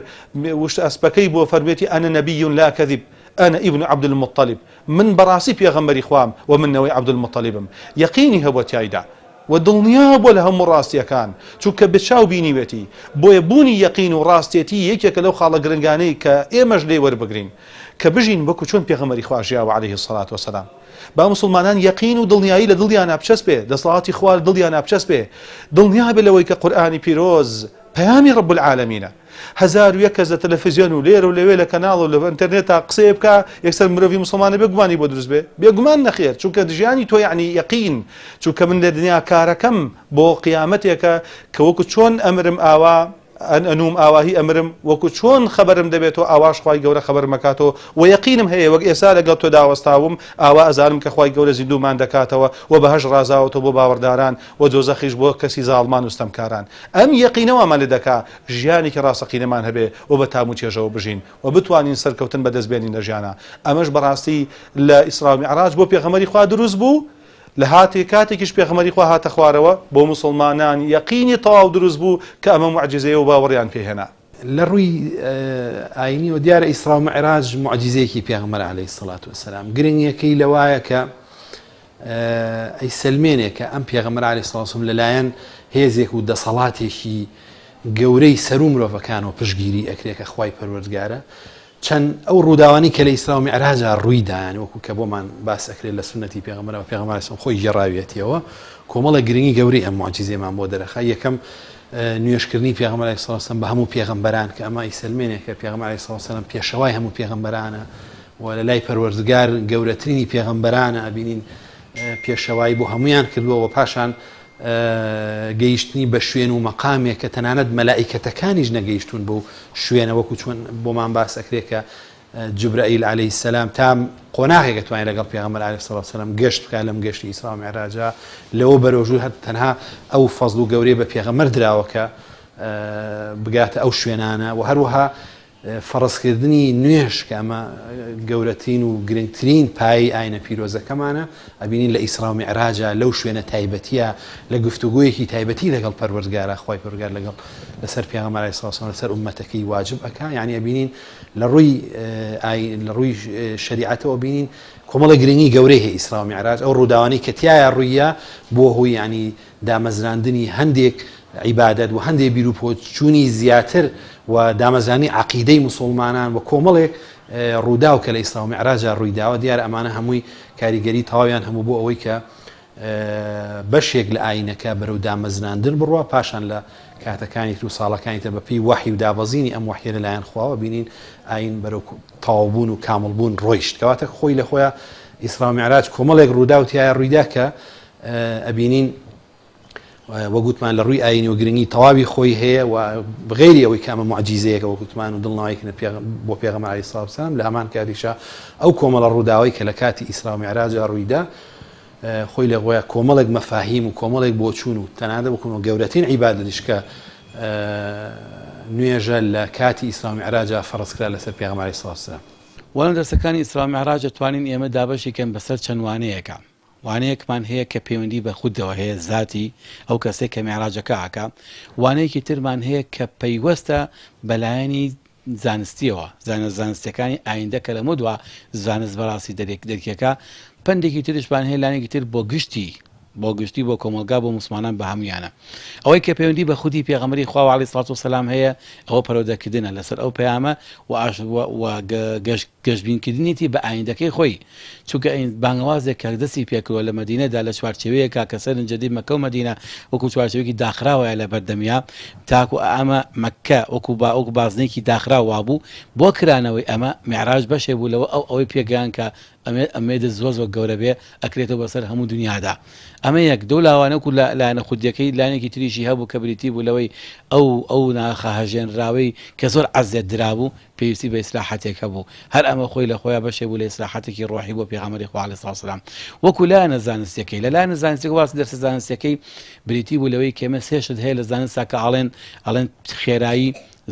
وشت ئەسپەکەی بۆ فەرمێتی ئەنە نەبیٌ لا کەذب أنا ابن عبد المطلب من براسي بيغمبري خوام ومن نوي عبد المطلب يقيني هو تايدا ودڵنیا بۆ لە هەموو ڕاستیەکان چونکە بچاو بینیوێتی بۆیە بوونی یەقین و ڕاستێتی یەکێکە لەو خاڵە گرنگانەی کە ئێمەش لێ وەربگرین کە بژین وەکو چۆن پێغەمبەری خوا ژیاوە عەلەیهی السەڵات وەسەلام با مسلمانان یەقین و دڵنیایی لە دڵیان بچەسپێ دەسەڵاتی خوا لە دڵیان بچەسپێ دڵنیا بێ لەوەی کە قورئانی پیرۆز پەیامی ڕەب العالەمینە هزار و یەک کەس لە تەلەڤیزیۆن و لێرە و لەوێ لە کەناڵ و لە ئینتەرنێتا قسەیە بکە یەکسەر مرۆڤی مسلمانە بێگومانی بۆ دروست بێ بێگومان نەخێر چونکە ژیانی تۆ یعنی یەقین چونکە من لە دنیا کارەکەم بۆ قیامەتێکە کە وەکو چۆن ئەمرم ئاوا ئەنوم ئاواهی ئەمرم وەکو چۆن خەبەرم دەبێتەوە ئاواش خوای گەورە خەبەر مەکاتەوە و یەقینم هەیە وەک ئێستا لەگەڵ تۆ داوەستاوم ئاوا ئەزانم کە خوای گەورە زیندوومان دەکاتەوە و بەهەش ڕازاوەتەوە بۆ باوەڕداران و دۆزەخیش بۆ کەسی زاڵمان و ستەمکاران ئەم یەقینەوەمان لێ دەکا ژیانێکی ڕاستەقینەمان هەبێ و بە تام و چێژەوە بژین و بتوانین سەرکەوتن بەدەستبێنین لە ژیانە ئەمەش بەڕاستی لە ئیسرا و میعراج بۆ پێغەمبەری خوا دروست بوو لە هاتی کاتێکیش پێغەمبەری خوا هاتە خوارەوە بۆ مسلمانان یەقینی تەواو دروست بوو کە ئەمە موعجزەیە و باوەڕیان پێهێنا لە ڕووی ئاینی و دیارە ئیسرا و میعراج موعجزەیەکی پێغەمبەر عەلەیهی السەڵات وەسەلام گرنگیەکەی لەوایە کە ئەی سلمێنێک کە ئەم پێغەمبەر عەلەیهی السەڵات وەسەلام لەلایەن هێزێک و دەسەڵاتێکی گەورەی سەر و مرۆڤەکانەوە پشتگیری ئەکرێت کە خوای پەروەردگارە چەند ئەو ڕووداوانی کە لە ئیسرا و میعراجا ڕوویدایان وەکو کە بۆمان باس ئەکرێت لە سونەتی پێغەمبەرەوە پێغەمبەر عەلەیهی السەڵام خۆی گێڕاوێتیەوە کۆمەڵە گرنگی گەورەی ئەم موعجزەیەمان بۆ دەرەخا یەکەم نوێشکردنی پێغەمبەر عەلەیهی السەڵات وەسەلام بە هەموو پێغەمبەران کە ئەمە ئیسلمێنێک کە پێغەمبەر عەلەیهی السەڵات وەسەلام پێشەوای هەموو پێغەمبەرانە و لە لای پەروەردگار گەورەترینی پێغەمبەرانە ئەبینین پێشەوای بۆ هەمویان کردووە و پاشان گەیشتنی بە شوێن و مەقامێک کە تەنانەت مەلائیکەتەکانیش نەگەیشتون بۆ شوێنە وەکو چۆن بۆمان باس ئەکرێت کە جبرائیل عەلەیهی السەلام تا قۆناغێک دەتوانێت لەگەڵ پێغەمبەر عەلەیهی السەڵات وەسەلام گەشت بکات لەم گەشتی ئیسرا و میعراجا لەوە بەرەوژوو هەر تەنها ئەو فەزڵ و گەورەی بە پێغەمبەر دراوە کە بگاتە ئەو شوێنانە و هەروەها فەڕزکردنی نوێش کە ئەمە گەورەترین و گرنگترین پایی ئاینە پیرۆزەکەمانە ئەبینین لە ئیسرا و میعراجا لەو شوێنە تایبەتیە لە گفتوگویەکی تایبەتی لەگەڵ پەروەردگارە خوای پەروەردگار لەگەڵ لەسەر پێغەمبەر عەلەیهی السەڵات وەسەلام لەسەر ئوممەتەکەی واجب ئەکا یعنی ئەبینین لە ڕووی شەریعەتەوە بینین کۆمەڵە گرنگی گەورەی هەیە ئیسرا و میعراج ئەو ڕووداوانەی کە تایە ڕوویە بۆ هۆی ینی دامەزراندنی هەندێک عیبادەت و هەندێک بیر و پۆچوونی زیاتر و دامەزانی عەقیدەی مسلمانان و کۆمەڵێک ڕوودا و کە لە ئیسرا و میعراجا ڕوویداوە دیارە ئەمانە هەمووی کاریگەری تەواویان هەموو بۆ ئەوەی کە بەشێک لە ئاینەکە بەرەو دامەزراندن بڕوە پاشان لە کاتەکانی تر و ساڵەکانی تر بەپێی وحی و دابەزینی ئەم وحیە لەلایەن خواوە بینین ئاین بەرەو تەواوبوون و کامڵبوون ڕۆیشت کەواتە خۆی لە خۆیان ئیسرا و میعراج کۆمەڵێک ڕوودا و تایە ڕوویدا کە ئەبینین وەگوتمان لە ڕووی ئاینی و گرنگی تەواوی خۆی هەیە و بغێری ئەوەی کامە موعجیزەیەکە وەگوتمان و دڵنەوەیکن بۆ پێغەمبەر عەلەیهی السەڵات وەسەلام لە هەمان کاتیشا ئەو کۆمەڵە ڕووداوەی کە لە کاتی ئیسرا و میعراجا ڕوویدا خۆی لە خۆیان کۆمەڵێک مەفاهیم و کۆمەڵێک بۆچوون و تەنانەت بکون گەورەترین عیبادەتیش کە نوێژە لە کاتی ئیسرا و میعراجا فەرزکرا لەسەر پێغەمبەر عەلەیهی السەڵات وەسەلام وەڵام دەرسەکانی ئیسرا و میعراج دەتوانین ئێمە دابەشێکەن بەسەر چەند وانەیەکە وانەیەکمان هەیە کە پەیوەندی بە خودەوە هەیە ذاتی ئەو کەسێک کە میعراجەکە ئاکا وانەیەکی ترمان هەیە کە پەیوەستە بەلایەنی زانستیەوە زانستیەکانی ئایندە کە لەمە دووە زانست بەڕاستی دەرکێکە پندێکی ترشمان هەیە لایەنێکی تر بۆ گشتی بۆ کۆمەلگا بۆ مسلمانان بە هەمویانە ئەوەی کە پەیوەندی بە خودی پێغەمبەری خوا عەلەیهی السەڵات وەسەلام هەیە ئەوە پەرۆدەکردنە لەسەر ئەو پەیامە و گەشتبینکردنیەتی بە ئایندەکەی خۆی چونکە بانگەوازێک کە دەستی پێکردووە لە مەدینەدا لە چوارچێوەیەکە کە سەرنجەدی مەکە و مەدینە وەکو چوارچێوەیەکی داخراوەیە لە بەردەمیا تاکو ئەمە مەکە وەکو بازنێکی داخراوە بوو بۆ کرانەوەی ئەمە میعراج بەشێ بوو لەوە ئەوەی پێگەیان کە ئەمێدە زۆر گەورە بێ ئەکرێتەوە بەسەر هەموو دنیادا ئەمە یەک دەو لاوانەکو لایەنە خودیەکەی لایەنێکی تریشی هەبوو کە بریتی بوو لەوەی ئەو ناخە هەژێنراوەی کە زۆر عەزێت درابوو پێویستی بە ئیسلاحاتێک هەبوو هەر ئەمە خۆی لە خۆیان بەشێ بوو لە ئیسلاحەتێکی ڕۆحی بۆ پێغەمبەری خوا عەلەیهی سڵاتو وسەلام وەکو لایەنە زانستیەکەی لەلایەنە زانستیەکەی واس دەرسە زانستیەکەی بریتی بوو لەوەی کە ئێمە سێشت هەیە لە زانستدا کە ئەڵێن خێرایی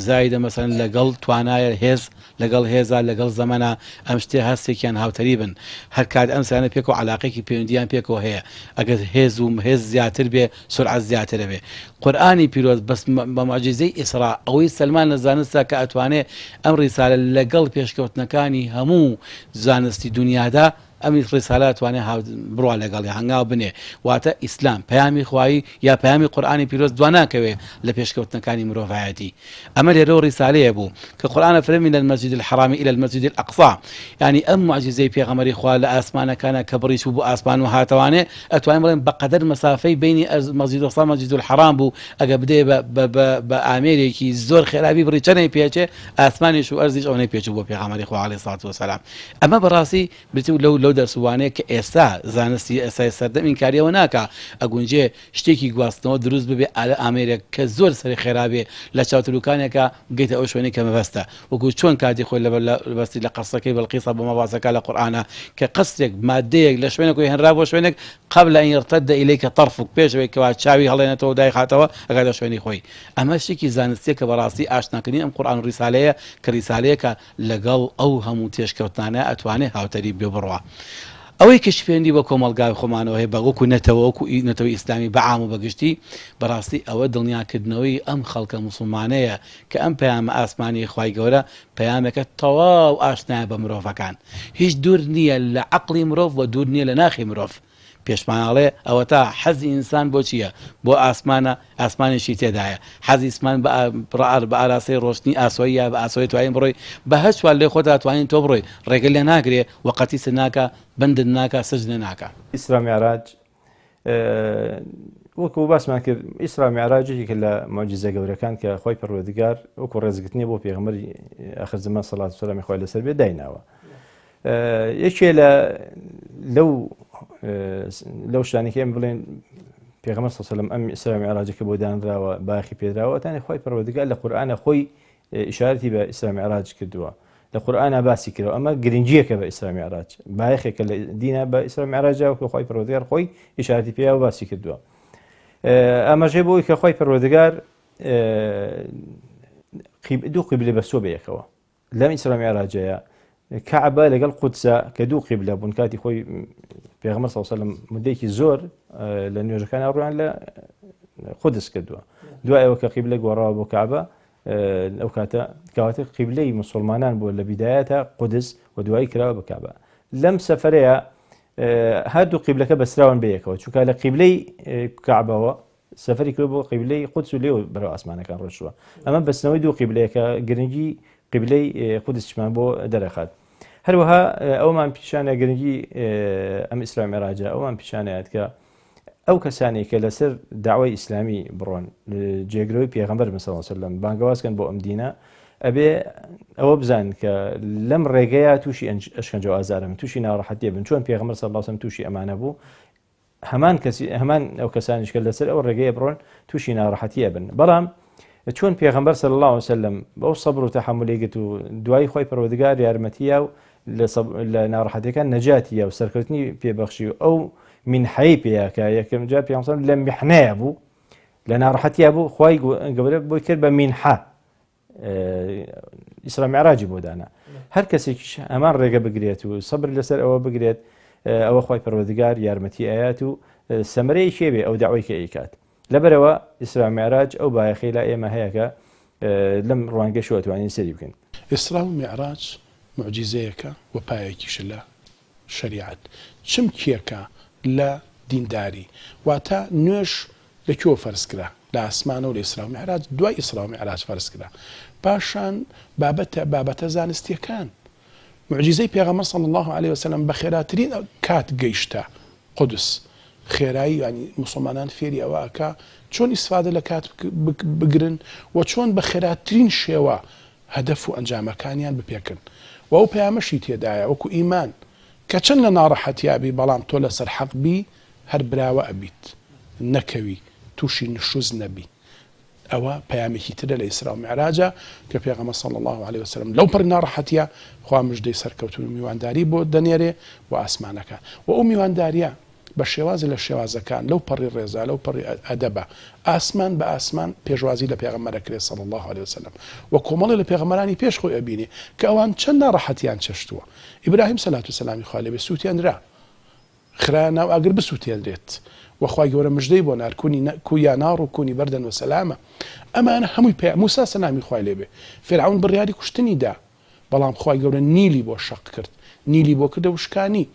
زایدە مەسەن لەگەڵ توانایە هێز لەگەڵ هێزا لەگەڵ زەمەنە ئەم شتێ هەستێکیان هاوتەری بن هەر کات ئەم سانە پێکەوە عەلاقەیەکی پەیوەندیان پێکەوە هەیە ئەگەر هێز و هێز زیاتر بێ سورعەت زیاترە بێ قورئانی پیرۆز بەس بە موعجیزەی ئیسرا ئەوەی سەلمان لە زانستدا کە ئەتوانێ ئەم ڕیسالە لەگەڵ پێشکەوتنەکانی هەموو زانستی دنیادا ئەمی ڕیسالە توانێ بڕوا لەگەڵی هەنگاو بنێ واتە ئیسلام پەیامی خوایی یا پەیامی قورئانی پیرۆز دوا ناکەوێ لە پێشکەوتنەکانی مرۆڤایەتی ئەمە لێرەوە ڕیسالەیە بوو کە قورئانە فەرمی لە المەسجد الحرام إلى المسجد الأقصى يعني ئەم معجزەی پێغەمبەری خوا لە ئاسمانەکانە کە بڕیچ بوو بۆ ئاسمان و هاتەوانێ ئەتوانین بڵێن بەقەدەر مەسافەی بینی مەسجد الأقصى مەسجد الحرام بوو ئەگە بدێ بە ئامێرێکی زۆر خێرابی بڕی چەندێک پێچێ ئاسمانیش و ئەرزیش ئەوەی پێچوو بۆ پێغەمبەری خوا عەلەیهی سڵاتو وسەلام ئەمە بەڕاستی بریتی لەو دەرسوانەیە کە ئێستا زانستی ئێستای سەردەم ئینکاریەوە ناکە ئەگونجێ شتێکی گواستنەوە دروست ببێ لە ئامێرێک کە زۆر سەری خێرابێ لە چاوتروکانێکە بگەیتە ئەو شوێنەی کە مەبەستە وەکو چۆن کاتی خۆی بەستی لە قەسەکەی بەڵقیسە بە مەباسەکە لە قورئانە کە قەسرێک مادەیەک لە شوێنێکی هێنرا بۆ شوێنێک قبل أن يرتد إليك طرفك پێشەوەی کەوا چاوی هەڵێنێتەوە دای خاتەوە ئەگاتە شوێنی خۆی ئەمە شتێکی زانستیە کە بەڕاستی ئاشناکردنی ئەم قورئان و ڕیسالەیە کە ڕیسالەیەکە لەگەڵ ئەو هەموو تێشکەوتانە ئەتوانێت هاوتەری بێ بڕوا ئەوەی کەش پێوەندی بە کۆمەلگای خۆمانەوە هەیە بە وەکو نەتەوەی ئیسلامی بەعام و بەگشتی بەڕاستی ئەوە دڵنیاکردنەوەی ئەم خەڵکە موسڵمانەیە کە ئەم پەیامە ئاسمانی خوای گەورە پەیامێکە تەواو ئاشنایە بە مرۆڤەکان هیچ دوور نییە لە عەقڵی مرۆڤ و دوور نییە لە ناخی مرۆڤ پێشماناڵێ ئەوە تا حەزی ئینسان بۆ چییە بۆ ئاسمانێکی تێدایە حەزی ئیسمان بە ئاراسەی ڕۆشنی ئاسۆیە بە ئاسۆی توانین بڕۆی بە هەر چوار لێ خۆتا توانین تۆ بڕۆی ڕێگە لێ ناگرێ وەقەتی سر ناکە بندت ناکە سجنە ناکە ئیسرا میعراج وەکو باسمان کرد ئیسرا میعراجێکی لە معجزە گەورەکان کە خۆی پەروەردگار وەکو ڕێزگرتنی بۆ پێغەمبەری ئاخر زەمان سەڵات و سەلامی خوای لەسەر بێ دایناوە یەکێ لەو شتانێکی ئەم بڵێن پێغەمبەر صلی الله علیه و سلم ئەم ئیسرا میعراجەکە بۆ دانراوە باخی پێدراوە تانی خۆی پەروەردگار لە قورئانە خۆی ئیشارەتی بە ئیسرا میعراج کردووە لە قورئانە باسی کردەوە ئەمە گرنگیەکە بە ئیسرا میعراج باخێکە لە دینە بە ئیسرا میعراج وەکو خۆی پەروەردگار خۆی ئیشارەتی پێیە و باسی کردووە ئەمەژێ بۆی کە خۆی پەروەردگار دوو قیبلە بەستۆ بەیەکەوە لەم ئیسرا میعراجەیە کەعبە لەگەڵ قودسە کە دوو قیبلە بوون کاتی خۆی پێغەمبەر صلی الله علیه و سلم مدەیەکی زۆر لە نوێژەکان ڕویان لە قودس کردووە دوای ئەوە کە قیبلە گۆڕاوە بۆ کەعبە ئەو کاتە قیبلەی موسڵمانان بووە لە بیدایەتە قودس و دوایی کراوە بە کەعبە لەم سەفەرەیە هەردوو قیبلەکە بەسراون بەیەکەوە چونکە لە قیبلەی کەعبەوە سەفەری کرد بۆ قیبلەی قودس و لێو بەرەو ئاسمانەکان ڕۆیشتووە ئەمە بەستنەوەی دوو قیبلەیەکە گرنگی قیبلەی قودسمان بۆ دەرەخات هەروەها ئەومان پیشانە گرنگی ئەم ئیسرا میعراجە ئەومان پیشانەیەت کە ئەو کەسانی کە لەسەر داوای ئیسلامی بڕۆن جێگرەوەی پێغەمبەر صلی الله علیه و سلم بانگەوازکەن بۆ ئەم دینە ئەبێ ئەوە بزانن کە لەم ڕێگەیە تووشی ئەشکەنجە و ئازارن تووشی ناڕەحەتیە بن چۆن پێغەمبەر صلی الله علیه و سلم تووشی ئەمانە بوو هەمان ئەو کەسانیش کە لەسەر ئەو ڕێگەیە بڕۆن تووشی ناڕەحەتیە بن بەڵام چۆن پێغەمبەر صلی الله علیه و سلم بەو سەبر و تەحملی گرت و دوای خۆی پەروەردگار یارمەتیە و لە ناڕەحەتیەکان نەجاتیە و سەرکەوتنی پێبەخشی و ئەو منحەی پێیاکە یەکەم جار پێغەمبەر لە میحنەیە بوو لە ناڕەحەتیە بوو خوای گەورە بۆی کرد بە منحە ئیسرا میعراجی بۆ دانا هەر کەسێکیش ئەمان ڕێگە بگرێت و سەبر لەسەر ئەوە بگرێت ئەوە خوای پەروەردگار یارمەتی ئايات و سەمرەی شێبێ ئەو داوای کە ئەیکات لەبەرەوە ئیسرا میعراج ئەو بایەخی لا ئێمە هەیە کە لەم ڕوانگە شو ئەتوانین سەری بکەین ئیسرا و میعراج معجزەیەکە و پایەکیش لە شریعەت چمکیەکە لە دینداری واتە نوێژ لەکوێوە فەرزکرا لە ئاسمانە و لە ئیسرا و میعراج دوای ئیسرا و میعراج فەرزکرا پاشان بابەتە زانستیەکان معجزەی پێغەمبەر صلی الله علیه و سلم بە خێراترین کات گەیشتە قودس خێرایی ینی موسڵمانان فێری ئەوەکە چۆن ئیسفادە لە کات بگرن و چۆن بە خێراترین شێوە هەدەف و ئەنجامەکانیان بپێکن و ئەو پەیامەشی تێدایە وەکو ئیمان کە چەند لە ناڕەحەتیابی بەڵام تۆ لەسەر حەق بی هەر براوە ئەبیت نەکەوی تووشی نشوز نەبی ئەوە پەیامێکی ترە لە ئیسرا و میعراجە کە پێغەمبەر صلی الله عليه وسلم لەو پڕ ناڕەحەتیە خوا مژدەی سەرکەوتن و میوانداری بۆ دەنێرێ و ئاسمانەکە و ئەو میوانداریە بە شێوازی لە شێوازەکان لەو پەڕی ڕێزا لەو پەڕی ئەدەبە ئاسمان بە ئاسمان پێشوازی لە پێغەمبەرە کرێ صلی الله عليه وسلم و کۆمەڵی لە پێغەمبەرانی پێش خۆی ئەبینێ کە ئەوان چەند ناڕەحەتیان چەشتووە. ئیبراهیم سەلات و سەلامی خوا لێبێ سووتێنرا خرا ناو ئاگر بسووتێنرێت وخوای گەورە مژدەی بۆ نار کویا ناڕ و کونی بەردەن و سەلامە. ئەمانە هەمووی پێ موسا سەلامی خوای لێبێ فێرعون بڕیاری کوشتنی دا بەڵام خوای گەورە نیلی بۆ شەق کرد نیلی بۆ کردە وشکانی.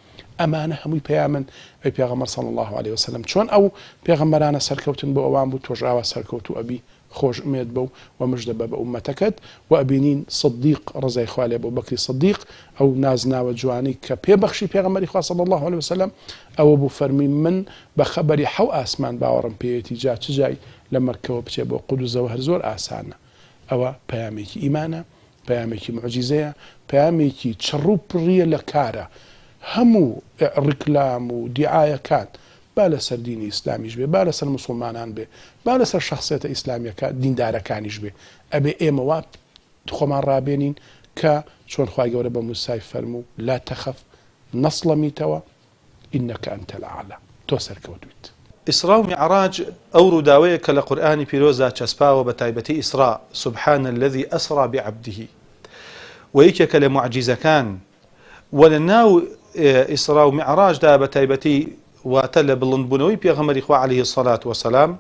ئەمانە هەمووی پەیامن ئەی پێغەمبەر صلی الله عليه وسلم چۆن ئەو پێغەمبەرانە سەرکەوتن بۆ ئەوان بوو تۆژاوە سەرکەوت و ئەبی خۆش ئومێد بە و مژدە بە ئومەتەکەت و ئەبینین صدیق ڕزای خوا لێ بۆ بەکری صدیق ئەو نازناوە جوانی کە پێبەخشی پێغەمبەری خوا صلی الله عليه وسلم ئەوە بوو فەرمی من بە خەبەری حەو ئاسمان باوەڕم پێیەتی جا چ جای لە مەککەوە بچێ بۆ قودوزەوە هەر زۆر ئاسانە. ئەوە پەیامێکی ئیمانە پەیامێکی معجیزەیە پەیامێکی چڕ و پڕیە لە کارە هەموو ڕیکلام و دیعایەکان با لەسەر دینی ئیسلامیش بێ با لەسەر مسلمانان بێ با لەسەر شخصیەتە ئیسلامیەکە دیندارەکانیش بێ ئەبێ ئێمەوا خۆمان ڕابێنین کە چۆن خوای گەورە بە موسای فەرموو لا تەخەف نەسڵەمیتەوە ئینەکە ئەنتە الأعلا تۆ سەرکەوتویت. ئیسرا و میعراج ئەو ڕووداوەیە کە لە قورئانی پیرۆزدا چەسپاوە بە تایبەتی ئیسرا سبحان الذي أسرى بعبده و یەکێکە لە معجیزەکان و لە ناو ئیسرا و میعراجدا بە تایبەتی واتە لە بڵندبوونەوەی پێغەمبەری خوا عليه الصلاة والسلام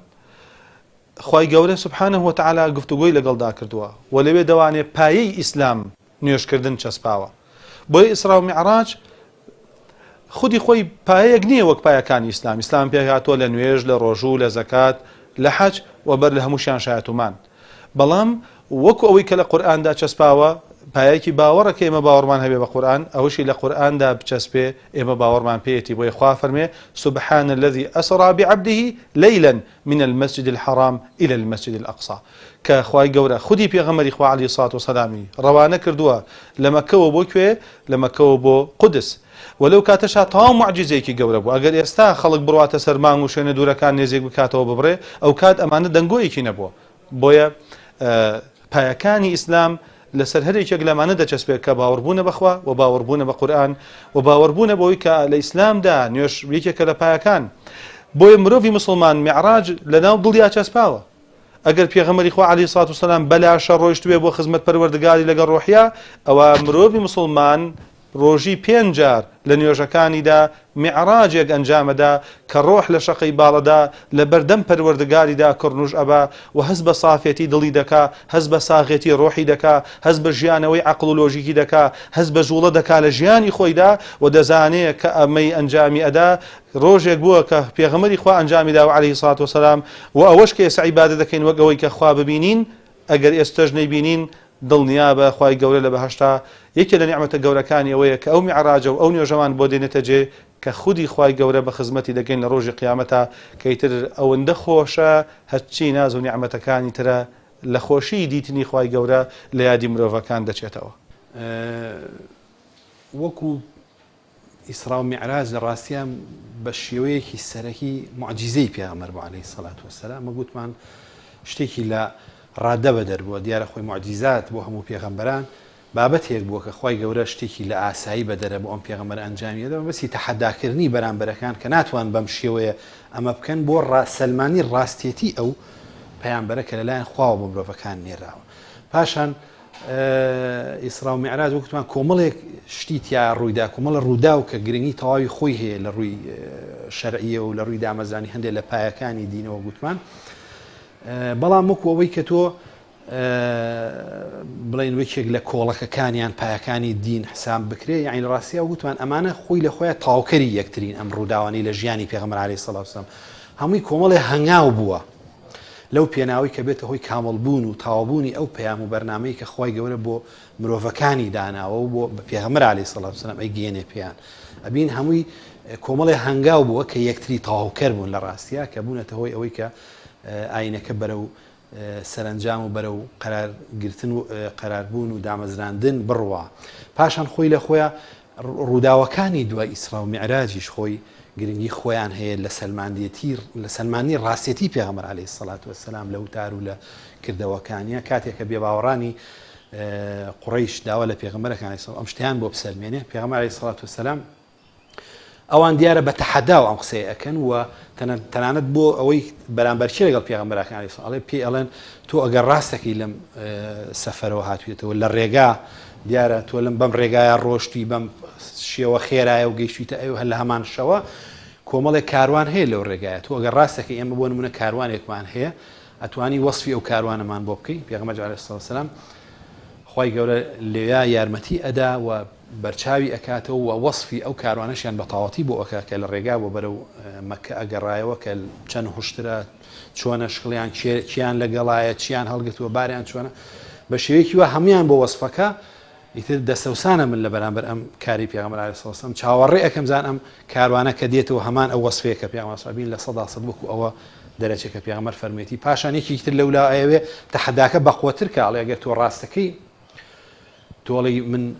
خوای گەورە سبحانه وتعالى گفتوگۆی لەگەڵدا کردووە و لەوێ دەوانێ پایەی ئیسلام نوێژکردن چەسپاوە. بۆیە ئیسرا و میعراج خودی خۆی پایەیەک نییە وەک پایەکانی ئیسلام. ئیسلام پێهاتووە لە نوێژ لە ڕۆژوو لە زەکات لە حەج و بەر لە هەمووشیان شایەتومان بەڵام وەکو ئەوەی کە لە قورئاندا چەسپاوە پایەکی باوەڕە کە ئێمە باوەڕمان هەبێ بە قورئان ئەوشی لە قورئاندا بچەسپێ ئێمە باوەڕمان پێیەتی. بۆیە خوا فەرمێ سبحان الذي أسرى بعبده ليلا من المسجد الحرام إلى المسجد الأقصى کە خوای گەورە خودی پێغەمبەری خوا عليه الصلاة والسلام ڕەوانە کردووە لە مەککەوە بۆ کوێ لە مەککەوە بۆ قودس ولو کاتەشا تەواو معجیزەیەکی گەورە بوو. ئەگەر ئێستا خەڵک بڕواتە سەر مانگ و شوێنە دوورەکان نێزێک بکاتەوە ببڕێ ئەو کات ئەمانە دەنگۆیەکی نەبووە. بۆیە پایەکانی ئیسلام لەسەر هەرێکێک لەمانە دەچەسپێت کە باوەڕبوونە بەخوا و باوەڕبوونە بە قورئان و باوەڕبوونە بەوەی کە لە ئیسلامدا نوێژ یەکێکە لە پایەکان. بۆیە مرۆڤی مسلمان میعراج لەناو دڵیا چەسپاوە. ئەگەر پێغەمبەری خوا عەلەیهی سڵات وسەلام بەلاشە ڕۆیشتوێ بۆ خزمەت پەروەردگاری لەگەڵ ڕۆحیا ئەوە مرۆڤی مسلمان ڕۆژی 5 جار لە نوێژەکانیدا میعراجێک ئەنجامەدا کە ڕۆح لە شەقەی باڵەدا لە بەردەم پەروەردگاریدا کڕنوش ئەبا و هەست بە سافێتی دڵی دەکا هەست بە ساغێتی ڕۆحی دەکا هەست بە ژیانەوەی عەقڵ و لۆژیکی دەکا هەست بە ژوڵە دەکا لە ژیانی خۆیدا و دەزانێت کە ئەمەی ئەنجامی ئەدا ڕۆژێک بووە کە پێغەمبەری خوا ئەنجامی دا و عەلەیهی سڵات وسەلام و ئەوەش کە ئێستا عیبادەت دەکەین وەک ئەوەی کە خوا ببینین ئەگەر ئێستاش نەیبینین دڵنیا بە خوای گەورە لە بەهەشتا یەکێ لە نیعمەتە گەورەکانی ئەوەیە کە ئەو میعراجە و ئەو نوێژەمان بۆ دێنێتە جێ کە خودی خوای گەورە بە خزمەتی دەگەین لە ڕۆژی قیامەتە کەیتر ئەوەندە خۆشە هەرچی ناز و نیعمەتەکانی ترە لە خۆشی دیتنی خوای گەورە لە یادی مرۆڤەکان دەچێتەوە. وەکو ئیسرا و میعراج لە ڕاستیان بە شێوەیەکی سەرەکی معجیزەی پێغەمبەر بوو عەلەیهی سەڵات وەسەلام گوتمان شتێکی لە ڕادە بە دەربووە دیارە خۆی معجیزات بۆ هەموو پێغەمبەران بابەتێک بووە کە خوای گەورە شتێکی لە ئاسایی بە دەرە بۆ ئەم پێغەمبەر ئەنجامیەدە بەسی تەحەداکردنی بەرامبەرەکان کە ناتوان بەم شێوەیە ئەمە بکەن بۆ سەلمانی ڕاستێتی ئەو پەیامبەرە کە لەلایەن خواوە بۆ مرۆڤەکان نێراوە. پاشان ئیسرا و میعراج وەکوتمان کۆمەڵێک شتی تیا ڕوویدا کۆمەڵە ڕوودا و کە گرنگی تەواوی خۆی هەیە لە ڕووی شەرعیە و لە ڕووی دامەزرانی هەندێک لە پایەکانی دینەوە گوتمان. بەڵام وەکو ئەوەی کە تۆ بڵێن وەکێک لە کۆڵەکەکانیان پایەکانی دین حساب بکرێ یعنی لە ڕاستیە وگوتمان ئەمانە خۆی لە خۆیان تاوکەری یەکترین ئەم ڕووداوانەی لە ژیانی پێغەمبەر عەلەیهی سەڵات وسەلام هەمووی کۆمەڵێ هەنگاو بووە لەو پێناوی کە بێتە هۆی کامەڵبوون و تاوابوونی ئەو پەیام و بەرنامەی کە خوای گەورە بۆ مرۆڤەکانی داناوە و بۆ پێغەمبەر عەلەیهی سەڵات وسەلام ئەیگەێنێ پێیان ئەبین هەمووی کۆمەڵێ هەنگاو بووە کە یەکتری تاوکەر بوون لە ڕاستیە کە بوونەتە هۆی ئەوەی کە ئاینەکە بەرەو سەرنجام و بەرەو قەرارگرتن و قەراربوون و دامەزراندن بڕوا. پاشان خۆی لە خۆیان ڕووداوەکانی دوای ئیسرا و میعراجیش خۆی گرنگی خۆیان هەیە لە سەلمانی ڕاستێتی پێغەمبەر عەلەیهی سەڵات وەسەلام لە وتار و لە کردەوەکانیە کاتێک کە بێباوەڕانی قوڕەیش داوا لە پێغەمبەرەکان ئەم شتیان بۆ بسەلمێنێ پێغەمبەر عەلەیهی سەڵات وەسەلام ئەوان دیارە بە تەحەدا و ئەم قسەیە ئەکەن و تەنانەت بۆ ئەوەی بەرامبەرچی لەگەڵ پێغەمبەرەکان عەلەیهی سەڵات پێی ئەڵێن تۆ ئەگەر ڕاستەکەی لەم سەفەرەوە هاتوویەتەوە لە ڕێگا دیارە تۆ لەم بەم ڕێگایە ڕۆشتی بەم شێوە خێرایە و گەیشتیتە ئەو هەر لە هەمان شەوە کۆمەڵێک کاروان هەیە لەو ڕێگایە تۆ ئەگەر ڕاستەکەی ئێمە بۆ نمونە کاروانێکمان هەیە ئەتوانی وەصفی ئەو کاروانەمان بۆ بکەی پێغەمبەر عەلەیهی سەڵات وەسەلام خی گەورە لێیا یارمەتی ئەدا و بەرچاوی ئەکاتەوە و وەصفی ئەو کاروانەشیان بە تاواتی بۆ ئەکا کە لە ڕێگا بۆ بەرەو مەکە ئەگەڕایەوە کە چەند هوشترە چۆنە شقلیان چیان لەگەڵایە چیان هەڵگرتووە باریان چۆنە بە شێوەیەکی وە هەمویان بۆ وەصفەکە ئیتر دەسەوسانە من لە بەرامبەر ئەم کاری پێغەمبەر عەلەیهی سەڵات وەسەلام چاوەڕێ ئەکەم زان ئەم کاروانە کە دێتەوە هەمان ئەو وەصفەیە کە پێغەمبەر سابین لە 100% وەکو ئەوە دەرەچێت کە پێغەمبەر فەرمێتی پاشان یەکێکی تر لەولا ئەوێ تەحەداکە بەقوەتر کە ئەڵێ ئەگەر تۆ ڕاستەکەی تۆڵی من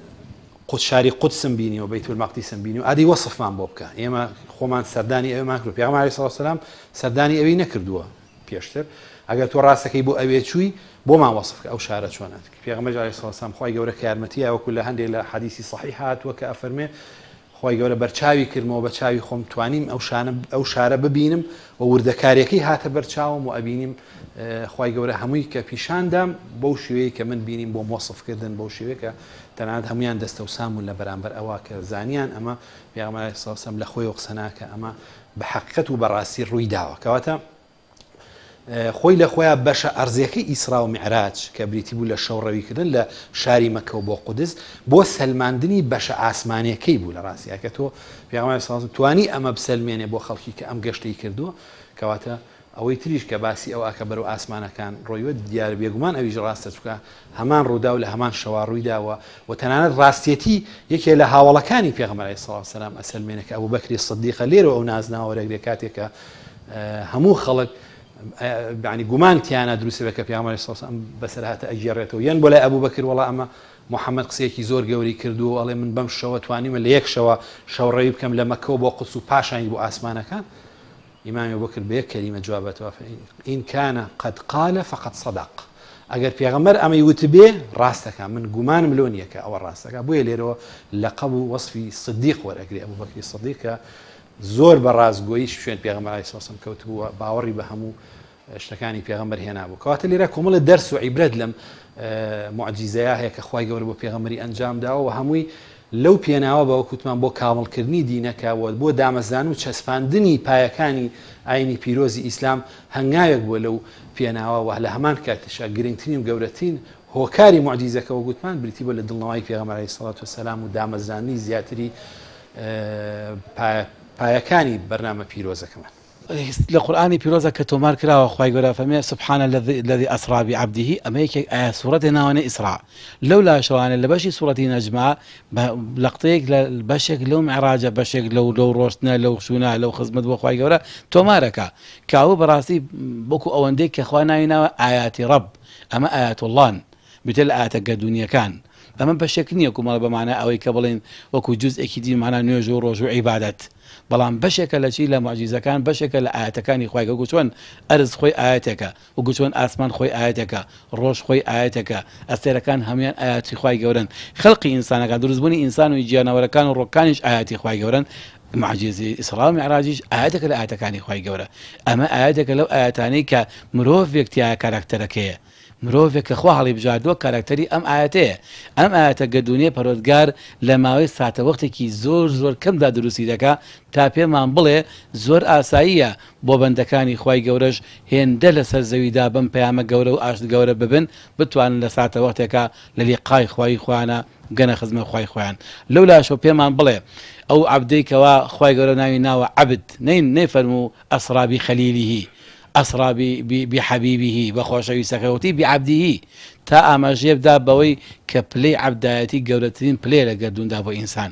شاری قودسم بینی و بەیت المەقدیسم بینی و ئادی وەصفمان بۆ بکە ئێمە خۆمان سەردانی ئەوێمان کرد پێغەمبەر عەلەیهی سەڵات وەسەلام سەردانی ئەوەی نەکردووە پێشتر ئەگەر تۆ ڕاستەکەی بۆ ئەوێ چووی بۆمان وەصفکە ئەو شارە چۆنات پێغەمبەر عەلەیهی سەڵات وەسەلام خی گەورە کە یارمەتیە وەکو لە هەندێک لە حەدیثی صحیح هاتووە کە ئەفەرمێ خی گەورە بەرچاوی کردمەوە بە چاوی خۆم توانیم ئەو شارە ببینم و وردەکارێکی هاتە بەرچاوم و ئەبینیم خی گەورە هەمووی کە پیشاندام بەو شێوەیە کە من بینیم بۆ مۆسفکردن بەو شێوەیە کە تەنانەت هەمویان دەستەوسام و لە بەرامبەر ئەوە کە زانیان ئەمە پێغەمبەر عەلەیهی سەڵات وەسەلام لە خۆی قسەناکە ئەمە بە حەقیقەت و بەڕاستی ڕووی داوە کەواتە خۆی لە خۆیان بەشە ئەرزیەکەی ئیسرا و میعراج کە بریتی بوو لە شەوڕەویکردن لە شاری مەکە و بۆ قودس بۆ سەلماندنی بەشە ئاسمانیەکەی بوو لە ڕاستیە کە تۆ پێغەمبەر سەڵات وەسەلام توانی ئەمە بسەلمێنێ بۆ خەڵکی کە ئەم گەشتەی کردووە کەواتە ئەوەی تریش کە باسی ئەو ئاکە بەرەو ئاسمانەکان ڕۆیوە دیارە بێگومان ئەویش ڕاستە چووکە هەمان ڕوودا و لە هەمان شەوا ڕوویداوە و تەنانەت ڕاستیەتی یەکێ لە هاوڵەکانی پێغەمبەر عەلەیهی سەڵات وەسەلام ئەسەلمێنێ کە ئەبوبەکری سیدیقە لێرەوە ئەو نازناوە وەرەگرێ کاتێکە هەموو خەڵک ینی گومانتیانە دروستە بە کە پێغەمبەر عەلەیهی سەڵات وەسەلام بەسەرهاتە ئەگێڕێتەوە یان بۆ لای ئەبوبەکر وەڵا ئەمە محەممەد قسەیەکی زۆر گەوری کردووە ئەڵێ من بەم شەوە توانیمە لە یەک شەوە شەوڕەوی بکەم لە مەکەوە بۆ قودس و پاشانی بۆ ئاسمانەکان ئیمامی ئەبوبەکر بە یەک کەلیمە جوابەتەوە ئین کانە قەد قالە فەقەد صەدەق ئەگەر پێغەمبەر ئەمەی وتبێ ڕاستەکە من گومانم لۆ نییە کە ئەوە ڕاستەکە بۆیە لێرەوە لەقەب و وەصفی سیدیق وەرەگرێ ئەبوبەکری سیدیق کە زۆر بە ڕازگۆیی شوێن پێغەمبەر عەلەیهی سەڵات وەسەلام کەوتبووە باوەڕی بە هەموو شتەکانی پێغەمبەر هێنابوو کەواتە لێرە کۆمەڵە دەرس و عیبرەت لەم معجیزەیە هەیە کە خی گەورە بۆ پێغەمبەری ئەنجام داوە و هەمووی لەو پێناوە بە وەکوتمان بۆ کامەڵکردنی دینەکەوە بۆ دامەزان و چەسپاندنی پایەکانی ئاینی پیرۆزی ئیسلام هەنگاوێک بووە لەو پێناوە لە هەمان کاتیشە گرنگترین و گەورەترین هۆکاری معجیزەکەەوە گوتمان بریتی بۆ لە دڵنەوەی پێغەمبەر عەلەیهی سەڵات وەسەلام و دامەزانی زیاتری پایەکانی بەرنامە پیرۆزەکەمان لقرآن پیروزه که تومار کرا و خواهی گره فهمه سبحان الذي أسرى بعبده أما يك سورة ناوانه إسراء لولا شوان لبشي سورة نجمة لقطيك لبشك لو معراجة بشك لو روشنا لو شونا لو خزمت بخواهي گره تومارك كاو براسي بكو أونديك كخوانا ينا آيات رب أما آيات الله مثل آيات الدنيا كان أما بشك نيكو ما بمعنى أوي كبلين وكو جزء كدي معنى نيجو رجوع عبادات بەڵام بەشێکە لە چی لە معجیزەکان بەشێکە لە ئاەتەکانی خۆی گە چۆن ئەرز خۆی ئاەتێکە و چۆن ئاسمان خۆی ئاەتەکە ڕۆژ خۆی ئاەتەکە ئەستێرەکان هەمویان ئاەتی خۆی گەورن خەڵقی ئینسانەکان دروستبوونی ئینسان و گیانەوەرەکان و ڕۆکانیش ئاەتی خۆی گەورن معجزەی ئیسرا و میعراجیش ئاەتێکە لە ئاەتەکانی خۆی گەورە ئەمە ئاەتێکە لەو ئاەتانەی کە مرۆڤێک تایە کاراکتەرەکەیە مرۆڤێک کە خوا هەڵی بژاردووە کاراکتەری ئەم ئاەتەیە ئەم ئاەتە گەدونێ پەروەردگار لە ماوەی ساتە وەختێکی زۆر کەمدا دروستی دەکا تا پێمان بڵێ زۆر ئاساییە بۆ بەندەکانی خوای گەورەش هێندە لەسەر زەویدا بەم پەیامە گەورە و ئاشت گەورە ببن بتوانن لە ساتە وەختێکە لە لیقای خوای خوانە گەنە خزمە خوای خۆیان لەولاشۆ پێمان بڵێ ئەو عەبدەیکەوە خوای گەورە ناوی ناوە عەبد نەیفەرموو ئەسرا بخەلیلیه أسرى بحبيبه بخوشوي سخوتي بعبده تا ئاماژەیە بدا بەوەی کە پلەی عەبدایەتی گەورەترین پلێ لە گەردووندا بۆ ئینسان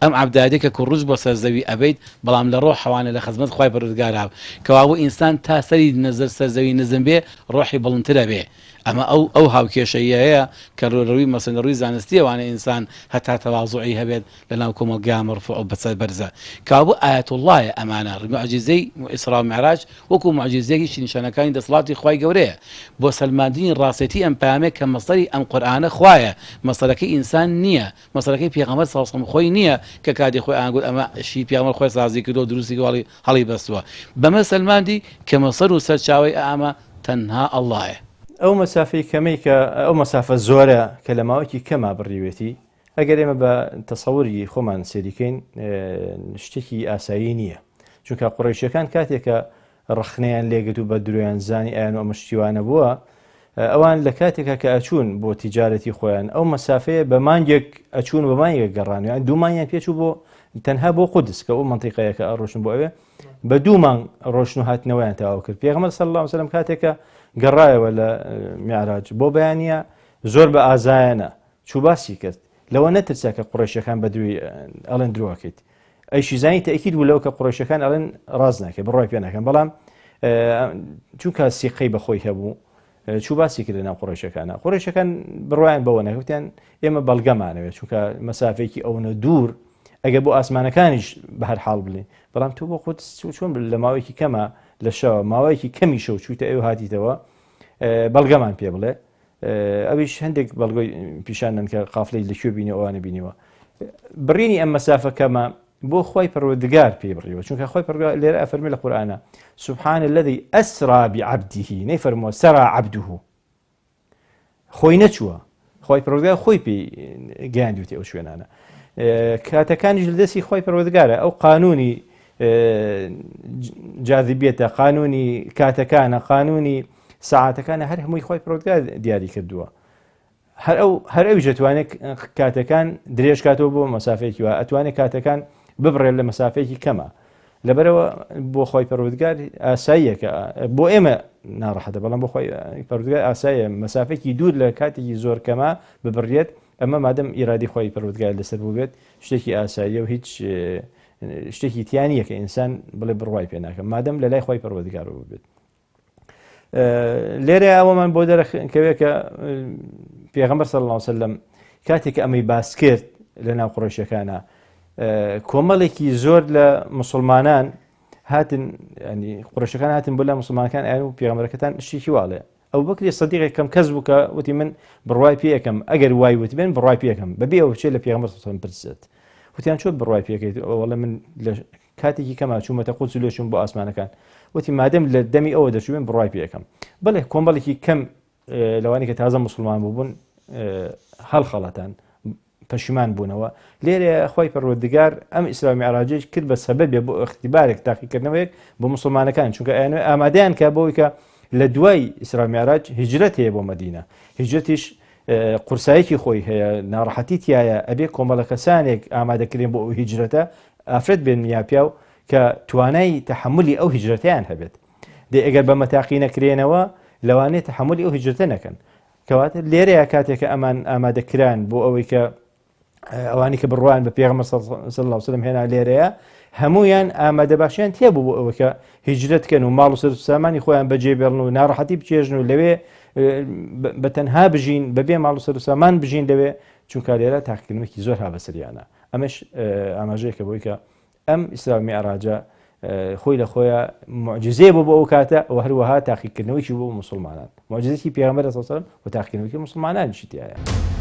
ئەم عەبدایەتی کە کوڕوش بۆ سەرزەوی ئەبەیت بەڵام لە ڕۆح حەوانە لە خزمەت خوای پەروەردگارا کەوا بۆ ئینسان تا سەری نەزەر سەرزەوی نزم بێ ڕۆحی بڵندترە بێ ئەمە ئەو هاوکێشەیە هەیە کە ڕووی مەسەن ڕووی زانستی ئەوانە ئینسان هەتا تەواضوعی هەبێت لەناو کۆمەلگا مەرفوع بەسەر بەرزە کابوو ئایەت اللهە ئەمانە معجزەی ئیسرا و معراج وەکو معجزەیەکی نیشانەکانی دەسەڵاتی خوای گەورەیە بۆ سەلماندنی ڕاستەتی ئەم پامێک کە مەسەری ئەم قورئانە خوایە مەسەرەکەی ئینسان نییە مەسەرەکەی پێغەمبەر صلی الله علیه و خۆی نییە کە کاتی خۆی ئاگوت ئەمە شی پیامبەر خۆی سازی کردو دروستی هەڵی بەستووە بەمە سەلماندی کە مەسەر و سەرچاوی ئەمە تەنها ئەڵڵایە ئەو مەسافەی کەمەی کە ئەو مەسافە زۆرە کە لە ماوەیەکی کەما بڕیوێتی ئەگەر ئێمە بە تەسەووری خۆمان سێریکەین شتێکی ئاسایی نییە چونکە قوڕیشیەکان کاتێکە ڕخنەیان لێگرت و بە درویان زانی ئایان و ئەمە شتیوانە بووە ئەوان لە کاتێکە کە ئەچوون بۆ تیجارەتی خۆیان ئەو مەسافەیە بە مانگێک ئەچوون بە مانگێک گەڕانیان دوومانیان پێچوو بۆ تەنها بۆ قودس کە ئەو منتیقەیە کە ئەڕۆشن بۆ ئەوێ بە دوو مانگ ڕۆشن و هاتنەوەیان تەواو کرد پێغەمبەر صلی الله علیه و سلم کاتێکە گەڕایەوە لە میعراج بۆ بەیانیە زۆر بە ئازایانە چوو باسی کرد لەوە نەترسا کە قوڕیشەکان بە دووی ئەڵێن درۆکەیت ئەیشی زانی تەئکید بوو لەوە کە قوڕیشەکان ئەڵێن ڕاز ناکەێت بڕای پێ ناکەن بەڵام چونکە سیقەی بەخۆی هەبوو چوو باسی کرد لەناو قوڕیشەکانە قوڕیشەکان بڕوایان بەوە نەکەوتیان ئێمە بەڵگەمانەوێت چونکە مەسافەیەکی ئەوەنە دوور ئەگە بۆ ئاسمانەکانیش بە هەر حاڵ بڵێ بەڵام تۆ بۆ خۆت چۆن لە ماوەیەکی کەمە لە شەوە ماوەیەکی کەمی شەو چوویتە ئێوە هاتیتەوە بەڵگەمان پێ بڵێ ئەویش هەندێک بەڵگۆی پیشانن کە قافلەی لەکوێ بینی ئەوانە بینیوە بڕینی ئەم مەسافە کەمە بۆ خۆی پەروەردگار پێ بڕیوە چونکە خۆی پەروەردگار لێرە ئەفەرمێ لە قورئانە سبحان الذي أسرى بعبده نەیفەرمووە سرى عبده خۆی نەچووە خۆی پەروەردگار خۆی پێی گەیاندوێتی ئەو شوێنانە کاتەکانیش لە دەستی خۆی پەروەردگارە ئەو قانونی جاذبیەتە قانونی کاتەکانە قانونی ساعاتەکانە هەر هەمووی خۆی پەروەردگار دیاری کردووە هەر ئەویش دەتوانێت کاتەکان درێژ کاتەوە بۆ مەسافەیەکی وە ئەتوانێت کاتەکان ببڕێت لە مەسافەیەکی کەمە لەبەرەوە بۆ خۆی پەروەردگار ئاساییەکە بۆ ئێمە ناڕەحەتە بەڵام بۆ خۆی پەروەردگار ئاساییە مەسافەیەکی دوور لە کاتێکی زۆر کەمە ببڕێت ئەمە مادەم ئیرادی خۆی پەروەردگار لەسەر بوو بێت شتێکی ئاساییە و هیچ شتێکی تیانیە کە ئینسان بڵێ بڕوای پێ ناکەم مادەم لە لای خۆی پەروەردگارەوە بێت لێرە ئەوەمان بۆ دەرەکەوێت کە پێغەمبەر صلی الله علیه و سلم کاتێک ئەمەی باس کرد لە ناو قوڕیشەکانە کۆمەڵێکی زۆر لە مسلمانان هاتن ینی قوڕیشەکان هاتن بۆ لە مسلمانەکان ئایان و پێغەمبەرەکەتان شتێکی واڵێ ئەو بەکری سەدیقێک کەم کەس بوو کە وتی من بڕوای پێ یەکەم ئەگەر وای وتی بێن بڕوای پێ یەکەم بەبێ ئەوە بچێت لە پێغەمبەر صلی الله علیه و سلم پرسێت وتیان چۆن بڕوای پێکەیت وەڵێ من لە کاتێکی کەما چوومەتە قودس و لێچووم بۆ ئاسمانەکان وتی مادەم لە دەمی ئەوە دەچووێن بڕوای پێ یەکەم بەڵێ کۆمەڵێکی کەم لەوانی کە تازە مسلمان بوون هەڵخەڵەتان پەشیمان بوونەوە لێرە خۆی پەروەردگار ئەم ئیسرا و میعراجەی کرد بە سەبەبێ بۆ اختیبارێک تاقیکردنەوەیەک بۆ مسلمانەکان چونکە ئامادەیان کە بۆی کە لە دوای ئیسرا و میعراج هیجرەت هەیە بۆ مەدینە هیجرەتیش قورسایەکی خۆی هەیە ناڕەحەتی تایە ئەبێ کۆمەڵە کەسانێک ئامادەکرێن بۆ ئەو هیجرەتە ئافرەت بێن یاپیا و کە توانای تەحملی ئەو هیجرەتیان هەبێت دێ ئەگەر بە مەتاقی نەکرێنەوە لەوانێت تەحملی ئەو هیجرەتە نەکەن کەواتە لێرەیە کاتێکە ئەمان ئامادەکران بۆ ئەوەی کە ئەوانی کە بڕوان بە پێغەمبەر صلی الله علیه و سلم هێنا لێرەیە هەمویان ئامادەباشیان تێبوو بۆ ئەوە کە هیجرەتکەن و ماڵ و سەر و سامانی خۆیان بەجێبێڵن و ناڕەحەتی بچێژن و لەوێ بەتەنها بژین بەبێ ماڵ و سەر و سامان بژین لەوێ چونکە لێرە تاقیکردنێکی زۆر هابەسەریانە ئەمەش ئاماژەیەکە بۆی کە ئەم ئیسرا و میعراجە خۆی لە خۆیە معجزەیە بۆ ئەو کاتە و هەروەها تاقیکردنەوەیکی بۆ مسلمانان معجزەیەکی پێغەمبەر صلی الله علیه و سلم و تاقیکردنەوەیکی مسلمانانیشی تایە